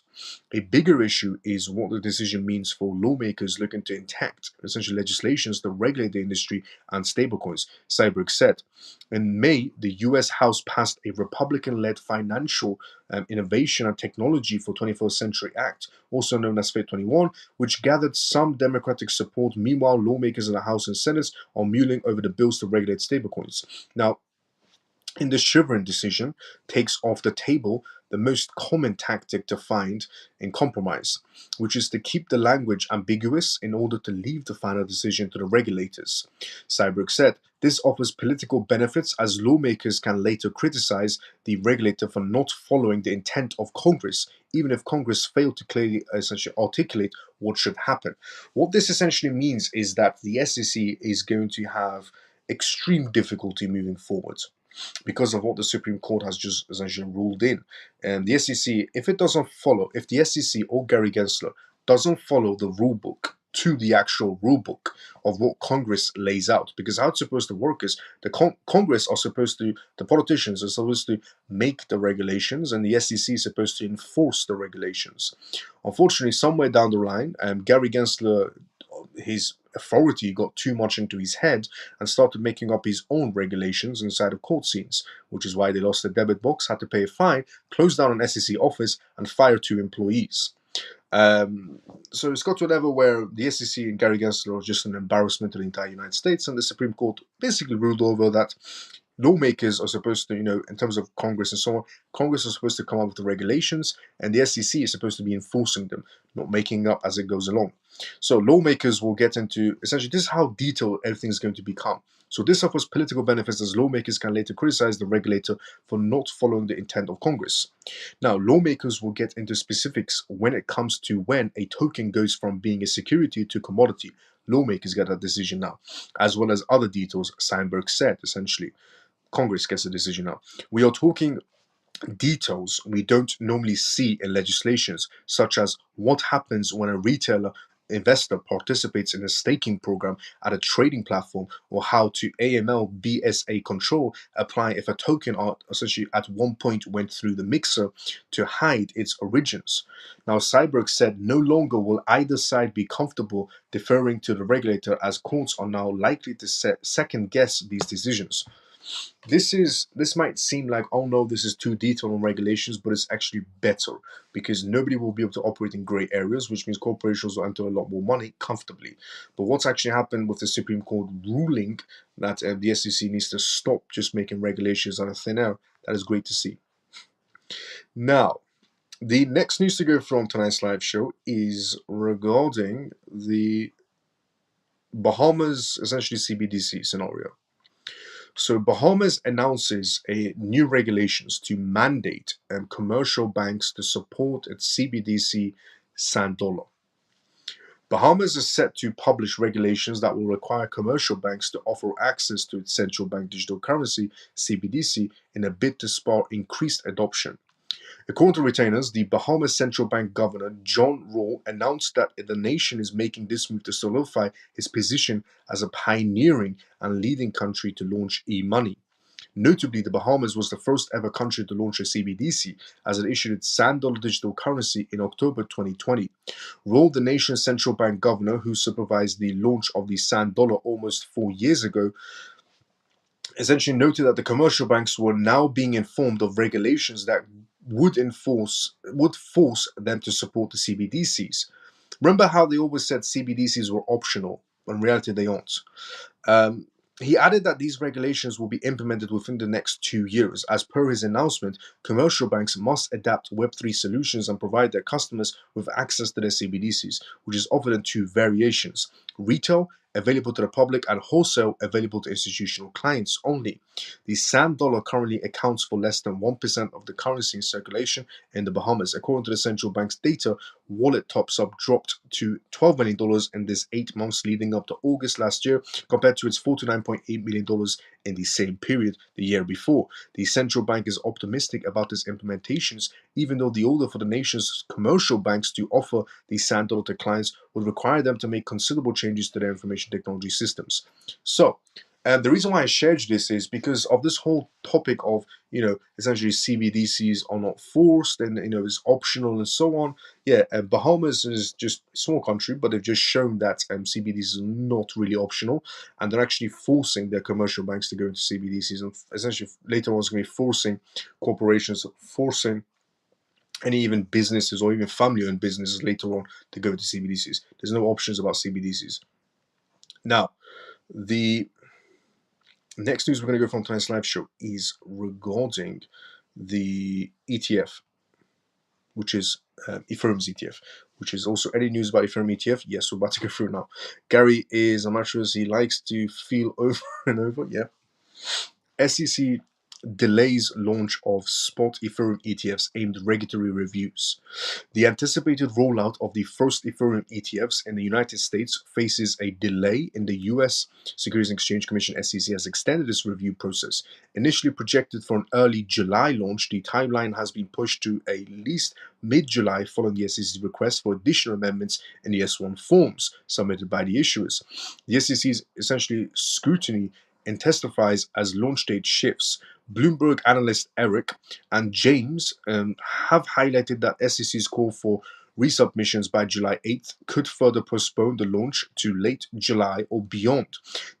A bigger issue is what the decision means for lawmakers looking to enact essentially legislations to regulate the industry and stablecoins, Seaberg said. In May, the US House passed a Republican-led Financial Innovation and Technology for 21st Century Act, also known as FIT 21, which gathered some Democratic support. Meanwhile, lawmakers in the House and Senate are mulling over the bills to regulate stablecoins. Now, in the Chevron decision, takes off the table the most common tactic to find in compromise, which is to keep the language ambiguous in order to leave the final decision to the regulators. Seaberg said, this offers political benefits as lawmakers can later criticize the regulator for not following the intent of Congress, even if Congress failed to clearly essentially articulate what should happen. What this essentially means is that the SEC is going to have extreme difficulty moving forward because of what the Supreme Court has just essentially ruled in. And the SEC, if the SEC or Gary Gensler doesn't follow the rule book to the actual rule book of what Congress lays out, because how it's supposed to work is the Congress are supposed to, the politicians are supposed to make the regulations, and the SEC is supposed to enforce the regulations. Unfortunately, somewhere down the line, Gary Gensler, his authority got too much into his head and started making up his own regulations inside of court scenes, which is why they lost the debit box, had to pay a fine, closed down an SEC office, and fired 2 employees. So it's got to a level where the SEC and Gary Gensler are just an embarrassment to the entire United States, and the Supreme Court basically ruled over that lawmakers are supposed to, in terms of Congress and so on, Congress is supposed to come up with the regulations, and the SEC is supposed to be enforcing them, not making up as it goes along. So lawmakers will get into, essentially, this is how detailed everything is going to become. So this offers political benefits as lawmakers can later criticize the regulator for not following the intent of Congress. Now, lawmakers will get into specifics when it comes to when a token goes from being a security to commodity. Lawmakers get that decision now, as well as other details Sandberg said, essentially. Congress gets a decision now. We are talking details we don't normally see in legislations, such as what happens when a retailer investor participates in a staking program at a trading platform, or how to AML BSA control apply if a token art essentially at one point went through the mixer to hide its origins. Now, Cyberg said no longer will either side be comfortable deferring to the regulator, as courts are now likely to second guess these decisions. This might seem like, oh no, this is too detailed on regulations, but it's actually better, because nobody will be able to operate in gray areas, which means corporations will enter a lot more money comfortably. But what's actually happened with the Supreme Court ruling that the SEC needs to stop just making regulations out of thin air, that is great to see. Now, the next news to go through on tonight's live show is regarding the Bahamas, essentially CBDC scenario. So Bahamas announces a new regulations to mandate commercial banks to support its CBDC sand dollar. Bahamas is set to publish regulations that will require commercial banks to offer access to its central bank digital currency, CBDC, in a bid to spur increased adoption. According to retainers, the Bahamas Central Bank Governor John Rawl announced that the nation is making this move to solidify its position as a pioneering and leading country to launch e-money. Notably, the Bahamas was the first ever country to launch a CBDC, as it issued its sand dollar digital currency in October 2020. Rawl, the nation's central bank governor who supervised the launch of the sand dollar almost 4 years ago, essentially noted that the commercial banks were now being informed of regulations that would force them to support the CBDCs. Remember how they always said CBDCs were optional? In reality, they aren't. Um, he added that these regulations will be implemented within the next 2 years. As per his announcement, commercial banks must adapt Web3 solutions and provide their customers with access to their CBDCs, which is offered in two variations: retail, available to the public, and wholesale, available to institutional clients only. The sand dollar currently accounts for less than 1% of the currency in circulation in the Bahamas. According to the central bank's data, wallet tops up dropped to $12 million in this 8 months leading up to August last year, compared to its $49.8 million in the same period the year before. The central bank is optimistic about its implementations, even though the order for the nation's commercial banks to offer the sand dollar to clients would require them to make considerable changes to their information technology systems. So, the reason why I shared this is because of this whole topic of, essentially CBDCs are not forced and, it's optional and so on. Yeah, Bahamas is just a small country, but they've just shown that CBDCs are not really optional, and they're actually forcing their commercial banks to go into CBDCs, and essentially later on it's going to be forcing corporations, forcing any even businesses or even family-owned businesses later on to go into CBDCs. There's no options about CBDCs. Now, the next news we're going to go from tonight's live show is regarding the ETF, which is Ethereum's ETF, which is also any news about Ethereum ETF. Yes, we're about to go through now. Gary is, I'm not sure, he likes to feel over and over. Yeah. SEC delays launch of spot Ethereum ETFs aimed regulatory reviews. The anticipated rollout of the first Ethereum ETFs in the United States faces a delay. In the US Securities and Exchange Commission (SEC) has extended its review process. Initially projected for an early July launch, the timeline has been pushed to at least mid-July following the SEC's request for additional amendments in the S1 forms submitted by the issuers. The SEC's essentially scrutiny intensifies as launch date shifts. Bloomberg analyst Eric and James have highlighted that SEC's call for resubmissions by July 8th could further postpone the launch to late July or beyond.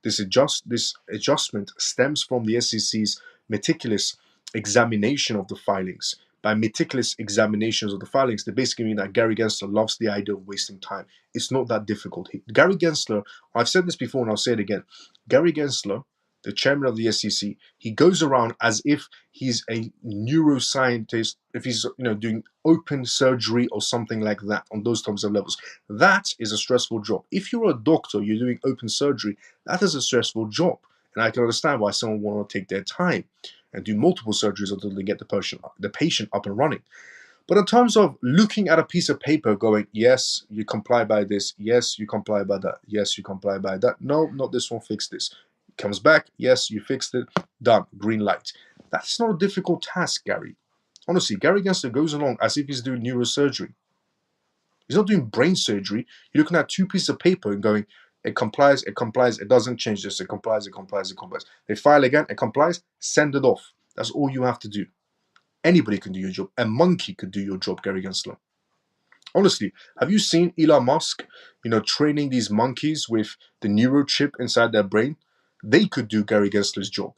This adjustment stems from the SEC's meticulous examination of the filings. By meticulous examinations of the filings, they basically mean that Gary Gensler loves the idea of wasting time. It's not that difficult. Gary Gensler, I've said this before and I'll say it again. Gary Gensler the chairman of the SEC, he goes around as if he's a neuroscientist, if he's doing open surgery or something like that on those types of levels. That is a stressful job. If you're a doctor, you're doing open surgery, that is a stressful job. And I can understand why someone will want to take their time and do multiple surgeries until they get the patient up and running. But in terms of looking at a piece of paper going, yes, you comply by this, yes, you comply by that, yes, you comply by that, no, not this one, fix this. It comes back, yes, you fixed it, done, green light. That's not a difficult task, Gary. Honestly, Gary Gensler goes along as if he's doing neurosurgery. He's not doing brain surgery. You're looking at two pieces of paper and going, it complies, it doesn't change this, it complies, it complies, it complies. They file again, it complies, send it off. That's all you have to do. Anybody can do your job. A monkey could do your job, Gary Gensler. Honestly, have you seen Elon Musk, training these monkeys with the neurochip inside their brain? They could do Gary Gensler's job.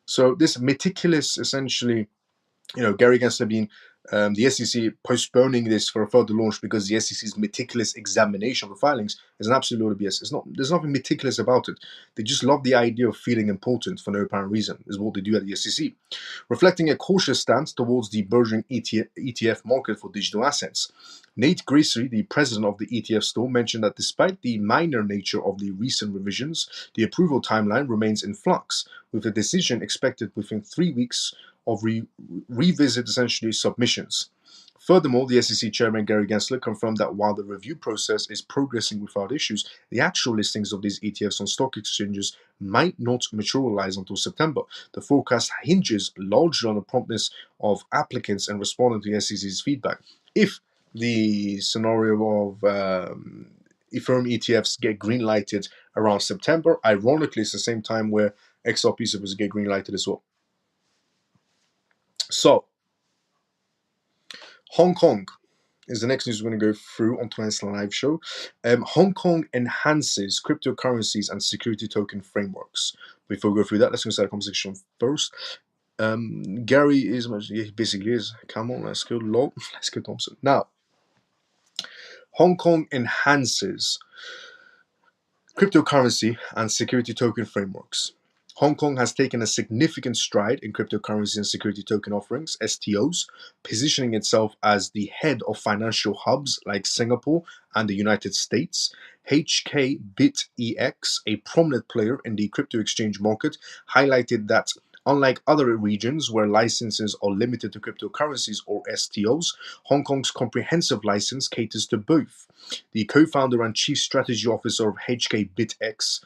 So this meticulous, essentially, Gary Gensler being the SEC postponing this for a further launch because the SEC's meticulous examination of the filings is an absolute load of BS. There's nothing meticulous about it. They just love the idea of feeling important for no apparent reason, is what they do at the SEC. Reflecting a cautious stance towards the burgeoning ETF market for digital assets. Nate Gracie, the president of the ETF store, mentioned that despite the minor nature of the recent revisions, the approval timeline remains in flux, with a decision expected within 3 weeks of revisit essentially submissions. Furthermore, the SEC chairman Gary Gensler confirmed that while the review process is progressing without issues, the actual listings of these ETFs on stock exchanges might not materialize until September. The forecast hinges largely on the promptness of applicants and responding to the SEC's feedback. If the scenario of Ethereum ETFs get green lighted around September, ironically, it's the same time where XRP is supposed to get green lighted as well. So, Hong Kong is the next news we're going to go through on tonight's live show. Hong Kong enhances cryptocurrencies and security token frameworks. Before we go through that, let's go start the conversation first. Gary is, he basically is, come on, let's go low, let's go Thompson. Now, Hong Kong enhances cryptocurrency and security token frameworks. Hong Kong has taken a significant stride in cryptocurrency and security token offerings, STOs, positioning itself as the head of financial hubs like Singapore and the United States. HKBitEX, a prominent player in the crypto exchange market, highlighted that unlike other regions where licenses are limited to cryptocurrencies or STOs, Hong Kong's comprehensive license caters to both. The co-founder and chief strategy officer of HKBitEX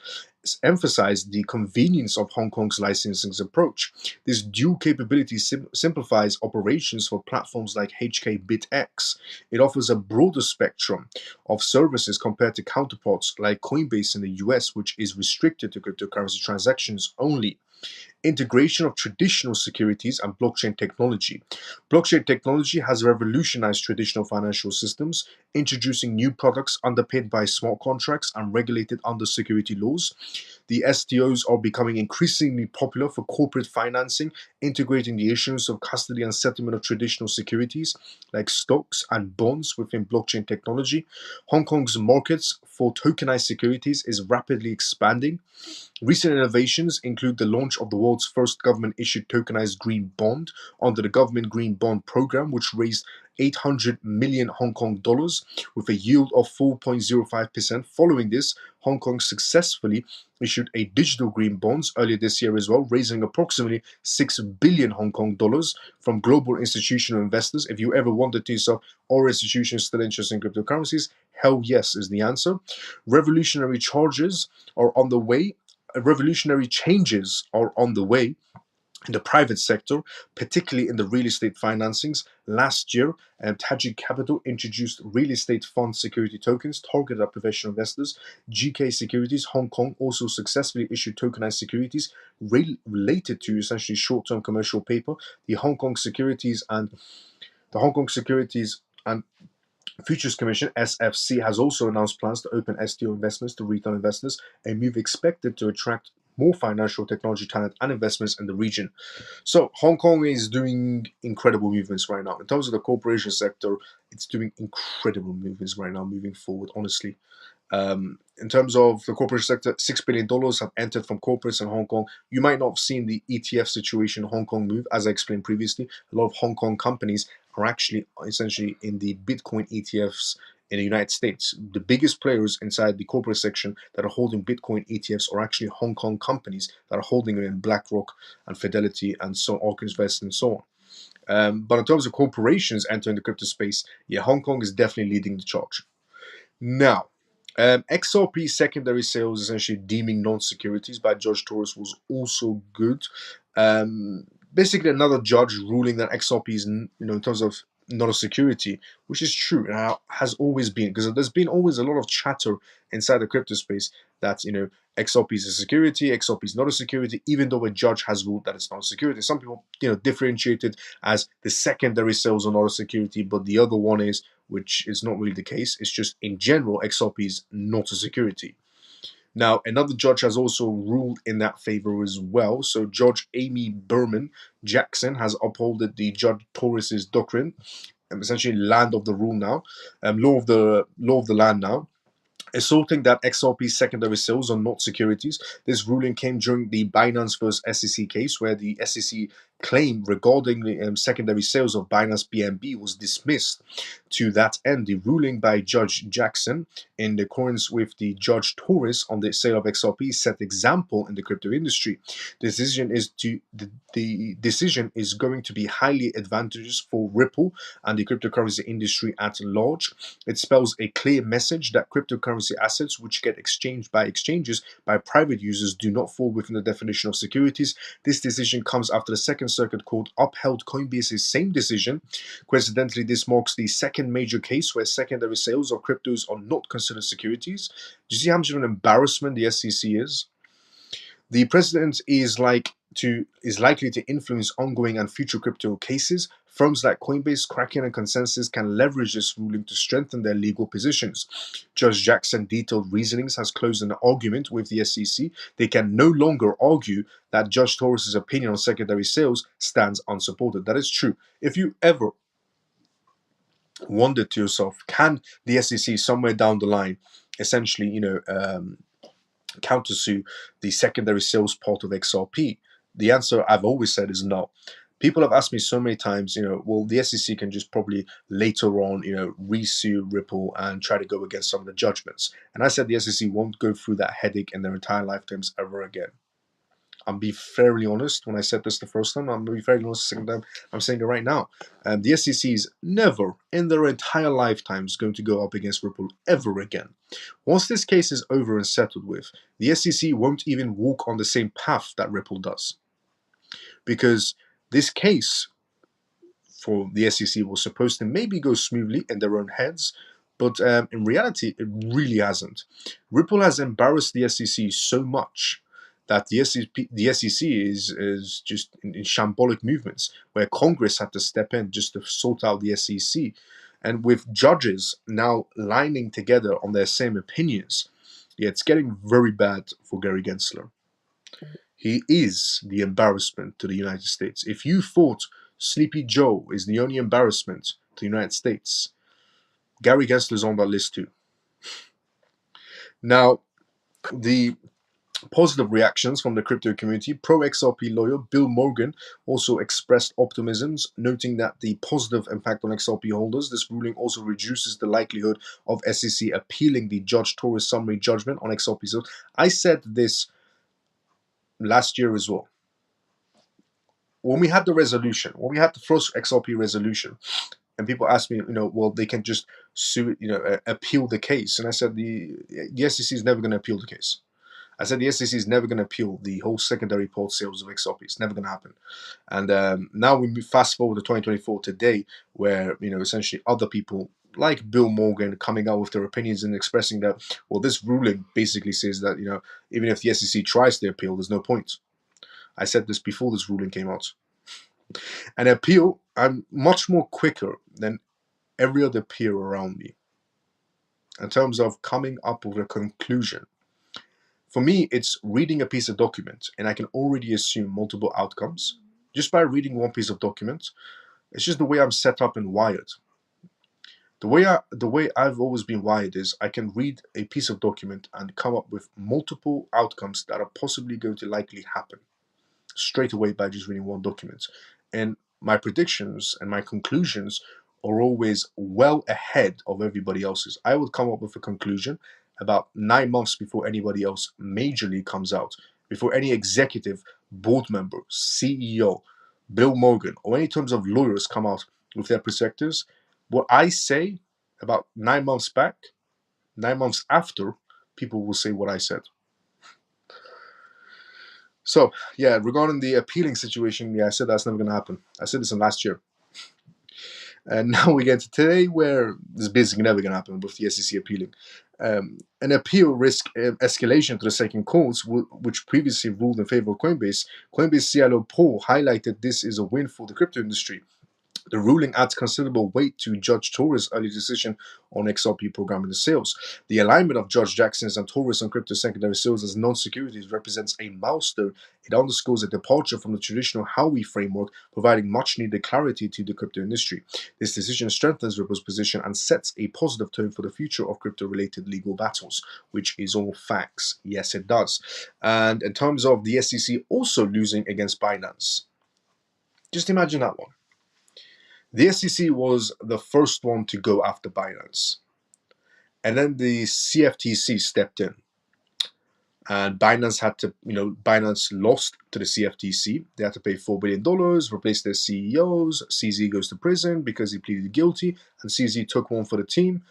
emphasized the convenience of Hong Kong's licensing approach. This dual capability simplifies operations for platforms like HKBitEX. It offers a broader spectrum of services compared to counterparts like Coinbase in the US, which is restricted to cryptocurrency transactions only. Integration of traditional securities and blockchain technology. Blockchain technology has revolutionized traditional financial systems, introducing new products underpinned by smart contracts and regulated under security laws. The STOs are becoming increasingly popular for corporate financing, integrating the issuance of custody and settlement of traditional securities like stocks and bonds within blockchain technology. Hong Kong's markets for tokenized securities is rapidly expanding. Recent innovations include the launch of the world's first government-issued tokenized green bond under the Government Green Bond Program, which raised 800 million Hong Kong dollars with a yield of 4.05%. Following this, Hong Kong successfully issued a digital green bonds earlier this year as well, raising approximately 6 billion Hong Kong dollars from global institutional investors. If you ever wondered to yourself, are institutions still interested in cryptocurrencies? Hell yes is the answer. Revolutionary changes are on the way in the private sector, particularly in the real estate financings. Last year, Tajik Capital introduced real estate fund security tokens targeted at professional investors. GK Securities Hong Kong also successfully issued tokenized securities related to essentially short-term commercial paper. The Hong Kong Securities and Futures Commission (SFC) has also announced plans to open STO investments to retail investors, a move expected to attract more financial technology talent and investments in the region. So Hong Kong is doing incredible movements right now. In terms of the corporation sector, it's doing incredible movements right now moving forward, honestly. In terms of the corporate sector, $6 billion have entered from corporates in Hong Kong. You might not have seen the ETF situation in Hong Kong move, as I explained previously. A lot of Hong Kong companies are actually essentially in the Bitcoin ETFs in the United States. The biggest players inside the corporate section that are holding Bitcoin ETFs are actually Hong Kong companies that are holding it in BlackRock and Fidelity and so on, Vest and so on. But in terms of corporations entering the crypto space, yeah, Hong Kong is definitely leading the charge. Now, XRP secondary sales, essentially deeming non-securities by Judge Torres, was also good. Basically, another judge ruling that XRP is, in terms of not a security, which is true and has always been, because there's been always a lot of chatter inside the crypto space that XRP is a security, XRP is not a security, even though a judge has ruled that it's not a security. Some people differentiate it as the secondary sales are not a security, but the other one is, which is not really the case. It's just in general, XRP is not a security. Now, another judge has also ruled in that favor as well. So Judge Amy Berman Jackson has upheld the Judge Torres's doctrine, essentially land of the rule now, law of the land now, asserting that XRP secondary sales are not securities. This ruling came during the Binance vs SEC case, where the SEC claim regarding the secondary sales of Binance BNB was dismissed. To that end, the ruling by Judge Jackson, in accordance with the Judge Torres on the sale of XRP, set example in the crypto industry. The decision is going to be highly advantageous for Ripple and the cryptocurrency industry at large. It spells a clear message that cryptocurrency assets which get exchanged by exchanges by private users do not fall within the definition of securities. This decision comes after the Second Circuit Court upheld Coinbase's same decision. Coincidentally, this marks the second major case where secondary sales of cryptos are not considered securities. Do you see how much of an embarrassment the SEC is? The president is likely to influence ongoing and future crypto cases. Firms like Coinbase, Kraken, and Consensus can leverage this ruling to strengthen their legal positions. Judge Jackson detailed reasonings has closed an argument with the SEC. They can no longer argue that Judge Torres' opinion on secondary sales stands unsupported. That is true. If you ever wondered to yourself, can the SEC somewhere down the line essentially, countersue the secondary sales part of XRP? The answer I've always said is no. People have asked me so many times, well, the SEC can just probably later on, resue Ripple and try to go against some of the judgments. And I said the SEC won't go through that headache in their entire lifetimes ever again. I'm being fairly honest when I said this the first time. I'm being fairly honest the second time. I'm saying it right now. The SEC is never in their entire lifetimes going to go up against Ripple ever again. Once this case is over and settled with, the SEC won't even walk on the same path that Ripple does. Because this case for the SEC was supposed to maybe go smoothly in their own heads, but in reality, it really hasn't. Ripple has embarrassed the SEC so much that the SEC is just in shambolic movements, where Congress had to step in just to sort out the SEC. And with judges now lining together on their same opinions, yeah, it's getting very bad for Gary Gensler. He is the embarrassment to the United States. If you thought Sleepy Joe is the only embarrassment to the United States, Gary Gensler's on that list too. Now, the positive reactions from the crypto community. Pro-XRP lawyer Bill Morgan also expressed optimisms, noting that the positive impact on XRP holders. This ruling also reduces the likelihood of SEC appealing the Judge Torres summary judgment on XRP. So I said this last year as well. When we had the resolution, when we had the first XRP resolution, and people asked me, well, they can just sue, appeal the case. And I said the SEC is never going to appeal the case. I said the SEC is never going to appeal the whole secondary port sales of XRP. It's never going to happen. And now we fast forward to 2024 today, where essentially other people like Bill Morgan coming out with their opinions and expressing that, well, this ruling basically says that even if the SEC tries to appeal, there's no point. I said this before this ruling came out. An appeal, I'm much more quicker than every other peer around me in terms of coming up with a conclusion. For me, it's reading a piece of document, and I can already assume multiple outcomes just by reading one piece of document. It's just the way I'm set up and wired. The way I've always been wired is I can read a piece of document and come up with multiple outcomes that are possibly going to likely happen straight away by just reading one document. And my predictions and my conclusions are always well ahead of everybody else's. I would come up with a conclusion about 9 months before anybody else majorly comes out, before any executive, board member, CEO, Bill Morgan, or any terms of lawyers come out with their perspectives. What I say about 9 months back, 9 months after, people will say what I said. So, yeah, regarding the appealing situation, yeah, I said that's never going to happen. I said this in last year. And now we get to today where this is basically never going to happen with the SEC appealing. An appeal risk escalation to the second courts, which previously ruled in favor of Coinbase. Coinbase CIO Paul highlighted this is a win for the crypto industry. The ruling adds considerable weight to Judge Torres' early decision on XRP programming the sales. The alignment of Judge Jackson's and Torres on crypto secondary sales as non-securities represents a milestone. It underscores a departure from the traditional Howey framework, providing much-needed clarity to the crypto industry. This decision strengthens Ripple's position and sets a positive tone for the future of crypto-related legal battles, which is all facts. Yes, it does. And in terms of the SEC also losing against Binance, just imagine that one. The SEC was the first one to go after Binance. And then the CFTC stepped in. And Binance had to, Binance lost to the CFTC. They had to pay $4 billion, replace their CEOs. CZ goes to prison because he pleaded guilty. And CZ took one for the team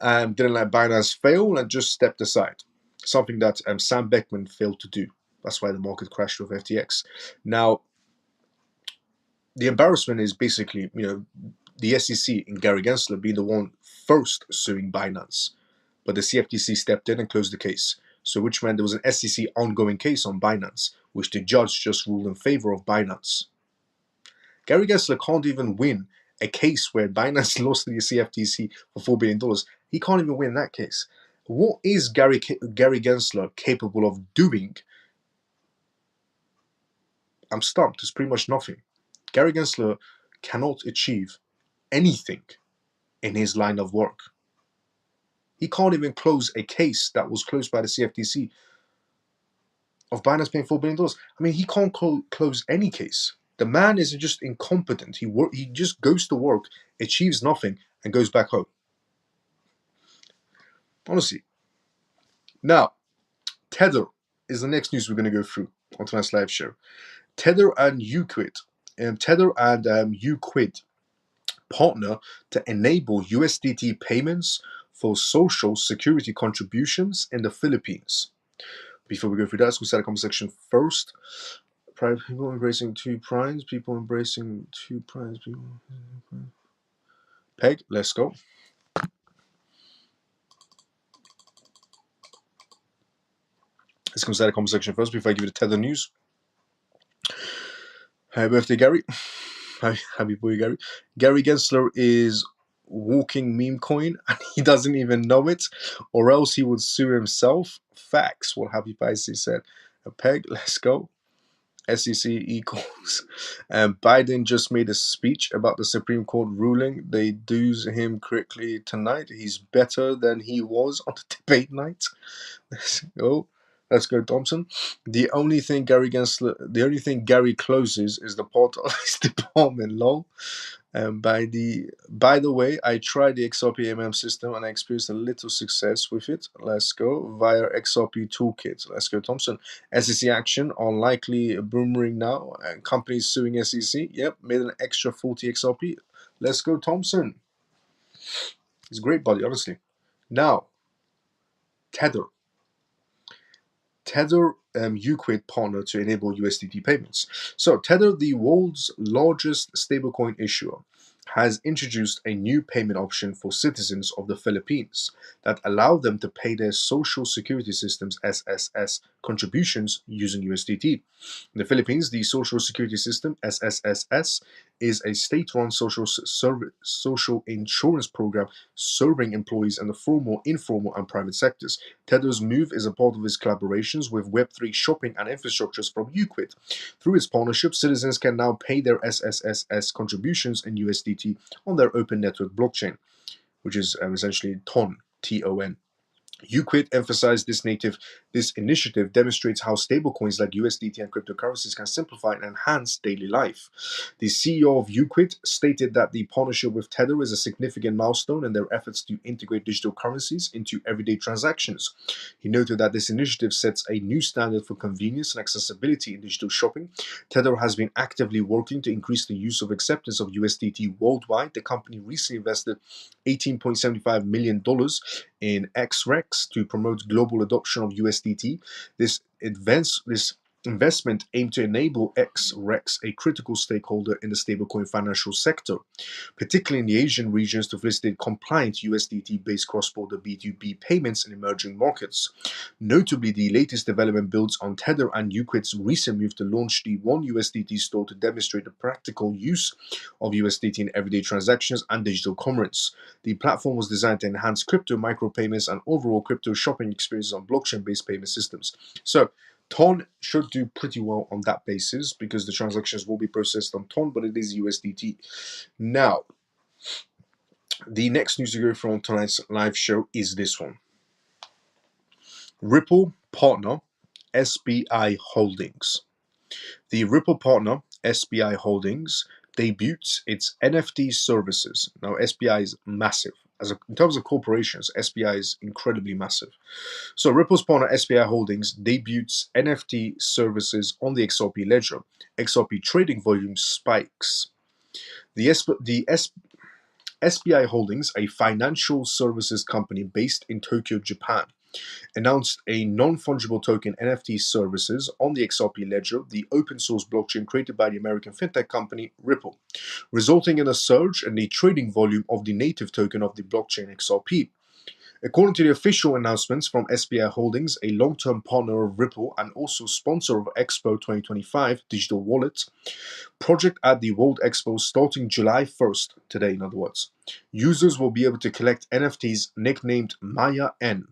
and didn't let Binance fail and just stepped aside. Something that Sam Beckman failed to do. That's why the market crashed with FTX. Now, the embarrassment is basically, the SEC and Gary Gensler being the one first suing Binance. But the CFTC stepped in and closed the case. So which meant there was an SEC ongoing case on Binance, which the judge just ruled in favor of Binance. Gary Gensler can't even win a case where Binance lost to the CFTC for $4 billion. He can't even win that case. What is Gary Gensler capable of doing? I'm stumped. It's pretty much nothing. Gary Gensler cannot achieve anything in his line of work. He can't even close a case that was closed by the CFTC of Binance paying $4 billion. I mean, he can't close any case. The man is just incompetent. He just goes to work, achieves nothing, and goes back home. Honestly. Now, Tether is the next news we're going to go through on tonight's live show. Tether and Uquid. Uquid partner to enable USDT payments for social security contributions in the Philippines. Before we go through that, let's go start the comment section first. People embracing two primes. Peg, let's go. Let's go start the comment section first before I give you the Tether news. Happy birthday, Gary. Happy boy, Gary. Gary Gensler is walking meme coin and he doesn't even know it, or else he would sue himself. Facts, what Happy Pisces said. A peg, let's go. SEC equals. Biden just made a speech about the Supreme Court ruling. They do him quickly tonight. He's better than he was on the debate night. Let's go. Let's go, Thompson. The only thing Gary closes is the part of his department. Lol. By the way, I tried the XRP system and I experienced a little success with it. Let's go via XRP toolkit. Let's go, Thompson. SEC action on likely boomerang now. And companies suing SEC. Yep, made an extra 40 XRP. Let's go, Thompson. He's a great buddy, honestly. Now, Tether. Tether Uquid partner to enable USDT payments. So Tether, the world's largest stablecoin issuer, has introduced a new payment option for citizens of the Philippines that allow them to pay their social security system's SSS contributions using USDT. In the Philippines, the social security system SSSS is a state-run social insurance program serving employees in the formal, informal, and private sectors. Tether's move is a part of its collaborations with Web3 shopping and infrastructures from Uquid. Through its partnership, citizens can now pay their SSSS contributions in USDT on their open network blockchain. which is essentially TON, T-O-N. UQuid emphasized this initiative demonstrates how stablecoins like USDT and cryptocurrencies can simplify and enhance daily life. The CEO of UQuid stated that the partnership with Tether is a significant milestone in their efforts to integrate digital currencies into everyday transactions. He noted that this initiative sets a new standard for convenience and accessibility in digital shopping. Tether has been actively working to increase the use of acceptance of USDT worldwide. The company recently invested $18.75 million in XREX to promote global adoption of USDT. This investment aimed to enable XREX, a critical stakeholder in the stablecoin financial sector, particularly in the Asian regions, to facilitate compliant USDT-based cross-border B2B payments in emerging markets. Notably, the latest development builds on Tether and UQuid's recent move to launch the One USDT store to demonstrate the practical use of USDT in everyday transactions and digital commerce. The platform was designed to enhance crypto micropayments and overall crypto shopping experiences on blockchain-based payment systems. So, TON should do pretty well on that basis because the transactions will be processed on TON, but it is USDT. Now, the next news to go through on tonight's live show is this one. Ripple partner SBI Holdings. The Ripple partner SBI Holdings debuts its NFT services. Now, SBI is massive. In terms of corporations, SBI is incredibly massive. So Ripple's partner SBI Holdings debuts NFT services on the XRP ledger. XRP trading volume spikes. The SBI Holdings, a financial services company based in Tokyo, Japan, announced a non-fungible token NFT services on the XRP ledger, the open source blockchain created by the American fintech company Ripple, resulting in a surge in the trading volume of the native token of the blockchain XRP. According to the official announcements from SBI Holdings, a long-term partner of Ripple and also sponsor of Expo 2025 digital wallet project at the World Expo starting July 1st, today in other words, users will be able to collect NFTs nicknamed Maya N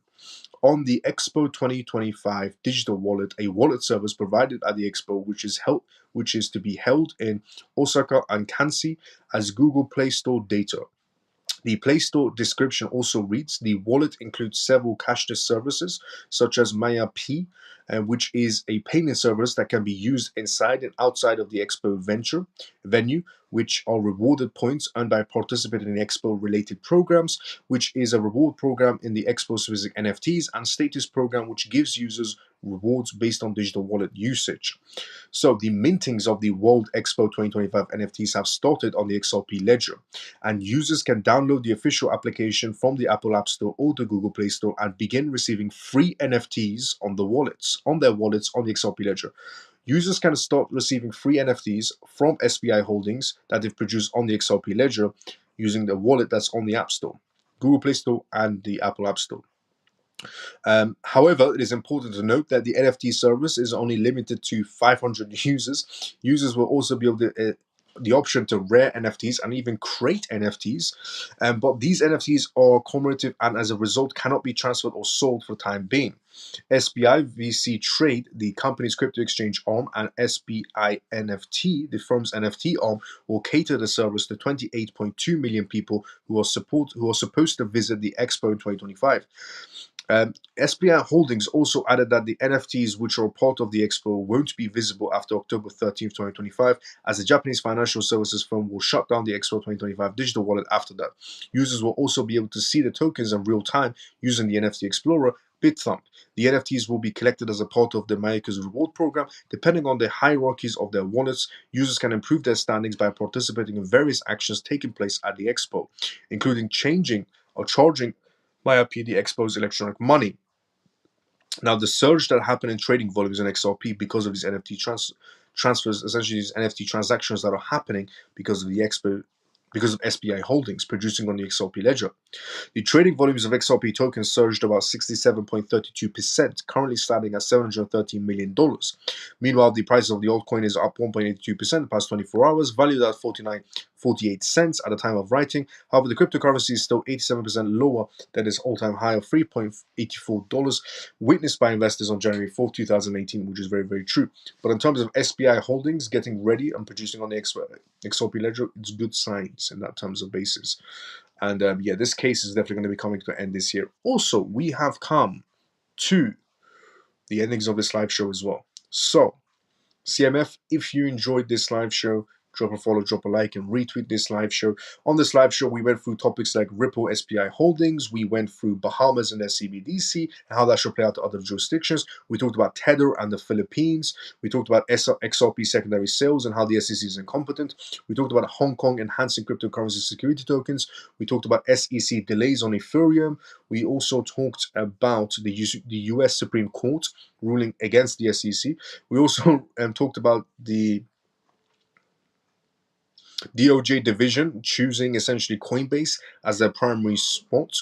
on the Expo 2025 digital wallet, a wallet service provided at the Expo, which is to be held in Osaka and Kansai as Google Play Store data. The Play Store description also reads, the wallet includes several cashless services, such as Maya P, which is a payment service that can be used inside and outside of the Expo venue, which are rewarded points earned by participating in Expo-related programs, which is a reward program in the Expo-specific NFTs, and status program, which gives users rewards based on digital wallet usage. So the mintings of the World Expo 2025 NFTs have started on the XRP ledger, and users can download the official application from the Apple App Store or the Google Play Store and begin receiving free NFTs on their wallets on the XRP ledger. Users can start receiving free NFTs from SBI Holdings that they've produced on the XRP ledger using the wallet that's on the App Store, Google Play Store, and the Apple App Store. However, it is important to note that the NFT service is only limited to 500 users. Users will also be able to the option to rare NFTs and even create NFTs, but these NFTs are commemorative and as a result cannot be transferred or sold for the time being. SBI VC Trade, the company's crypto exchange arm, and SBI NFT, the firm's NFT arm, will cater the service to 28.2 million people who are supposed to visit the Expo in 2025. SBI Holdings also added that the NFTs which are part of the Expo won't be visible after October 13th, 2025, as the Japanese financial services firm will shut down the Expo 2025 digital wallet after that. Users will also be able to see the tokens in real time using the NFT Explorer BitThumb. The NFTs will be collected as a part of the MiCA's reward program. Depending on the hierarchies of their wallets, users can improve their standings by participating in various actions taking place at the Expo, including changing or charging via PD Expo's electronic money. Now, the surge that happened in trading volumes in XRP because of these NFT transfers, essentially these NFT transactions that are happening because of the Expo, because of SBI Holdings producing on the XRP ledger. The trading volumes of XRP tokens surged about 67.32%, currently standing at $713 million. Meanwhile, the price of the altcoin is up 1.82% the past 24 hours, valued at 49.48 cents at the time of writing. However, the cryptocurrency is still 87% lower than its all-time high of $3.84, witnessed by investors on January 4, 2018, which is very, very true. But in terms of SBI Holdings getting ready and producing on the XRP ledger, it's good signs in that terms of basis. And yeah, this case is definitely going to be coming to an end this year. Also, we have come to the endings of this live show as well. So, CMF, if you enjoyed this live show, drop a follow, drop a like, and retweet this live show. On this live show, we went through topics like Ripple, SBI Holdings. We went through Bahamas and their CBDC and how that should play out to other jurisdictions. We talked about Tether and the Philippines. We talked about XRP secondary sales and how the SEC is incompetent. We talked about Hong Kong enhancing cryptocurrency security tokens. We talked about SEC delays on Ethereum. We also talked about the US Supreme Court ruling against the SEC. We also talked about the DOJ division choosing essentially Coinbase as their primary spot.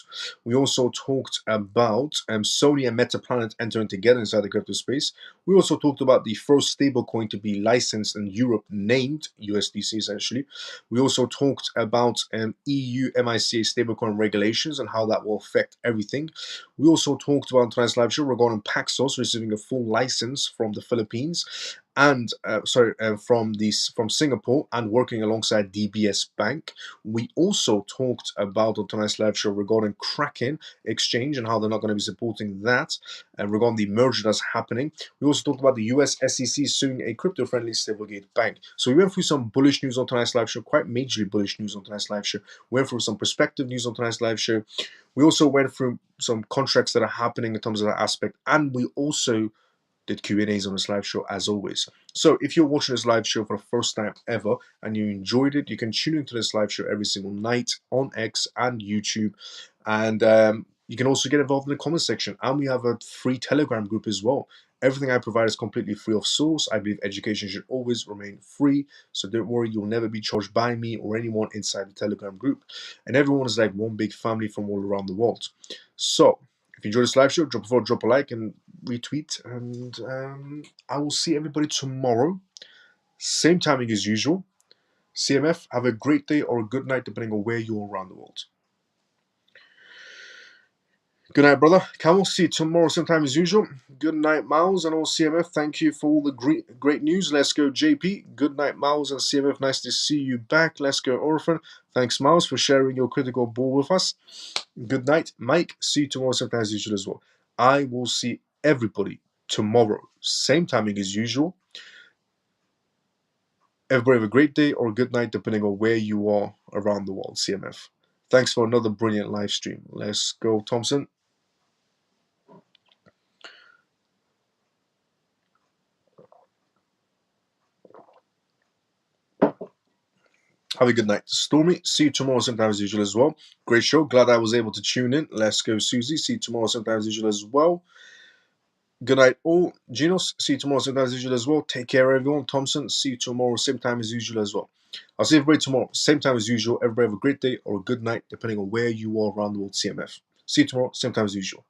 We also talked about Sony and Metaplanet entering together inside the crypto space. We also talked about the first stablecoin to be licensed in Europe, named USDC essentially. We also talked about EU MiCA stablecoin regulations and how that will affect everything. We also talked about tonight's live show regarding Paxos receiving a full license from the Philippines and from Singapore and working alongside DBS Bank. We also talked about on tonight's live show regarding Kraken Exchange and how they're not going to be supporting that, and regarding the merger that's happening. We also talked about the US SEC suing a crypto-friendly Stablegate bank. So we went through some bullish news on tonight's live show, quite majorly bullish news on tonight's live show. We went through some perspective news on tonight's live show. We also went through some contracts that are happening in terms of that aspect, and we also did Q&As on this live show as always. So if you're watching this live show for the first time ever and you enjoyed it, you can tune into this live show every single night on X and YouTube. And you can also get involved in the comment section. And we have a free Telegram group as well. Everything I provide is completely free of source. I believe education should always remain free. So don't worry, you'll never be charged by me or anyone inside the Telegram group. And everyone is like one big family from all around the world. So if you enjoyed this live show, drop a like and retweet. And I will see everybody tomorrow. Same timing as usual. CMF, have a great day or a good night depending on where you are around the world. Good night, brother. Camel, see you tomorrow sometime as usual. Good night, Miles, and all CMF. Thank you for all the great news. Let's go, JP. Good night, Miles and CMF. Nice to see you back. Let's go, Orphan. Thanks, Miles, for sharing your critical ball with us. Good night, Mike. See you tomorrow sometime as usual as well. I will see everybody tomorrow. Same timing as usual. Everybody have a great day or a good night depending on where you are around the world, CMF. Thanks for another brilliant live stream. Let's go, Thompson. Have a good night. Stormy, see you tomorrow sometime as usual as well. Great show. Glad I was able to tune in. Let's go, Susie. See you tomorrow sometime as usual as well. Good night, all. Genos, see you tomorrow sometime as usual as well. Take care, everyone. Thompson, see you tomorrow same time as usual as well. I'll see everybody tomorrow, same time as usual. Everybody have a great day or a good night, depending on where you are around the world, CMF. See you tomorrow, same time as usual.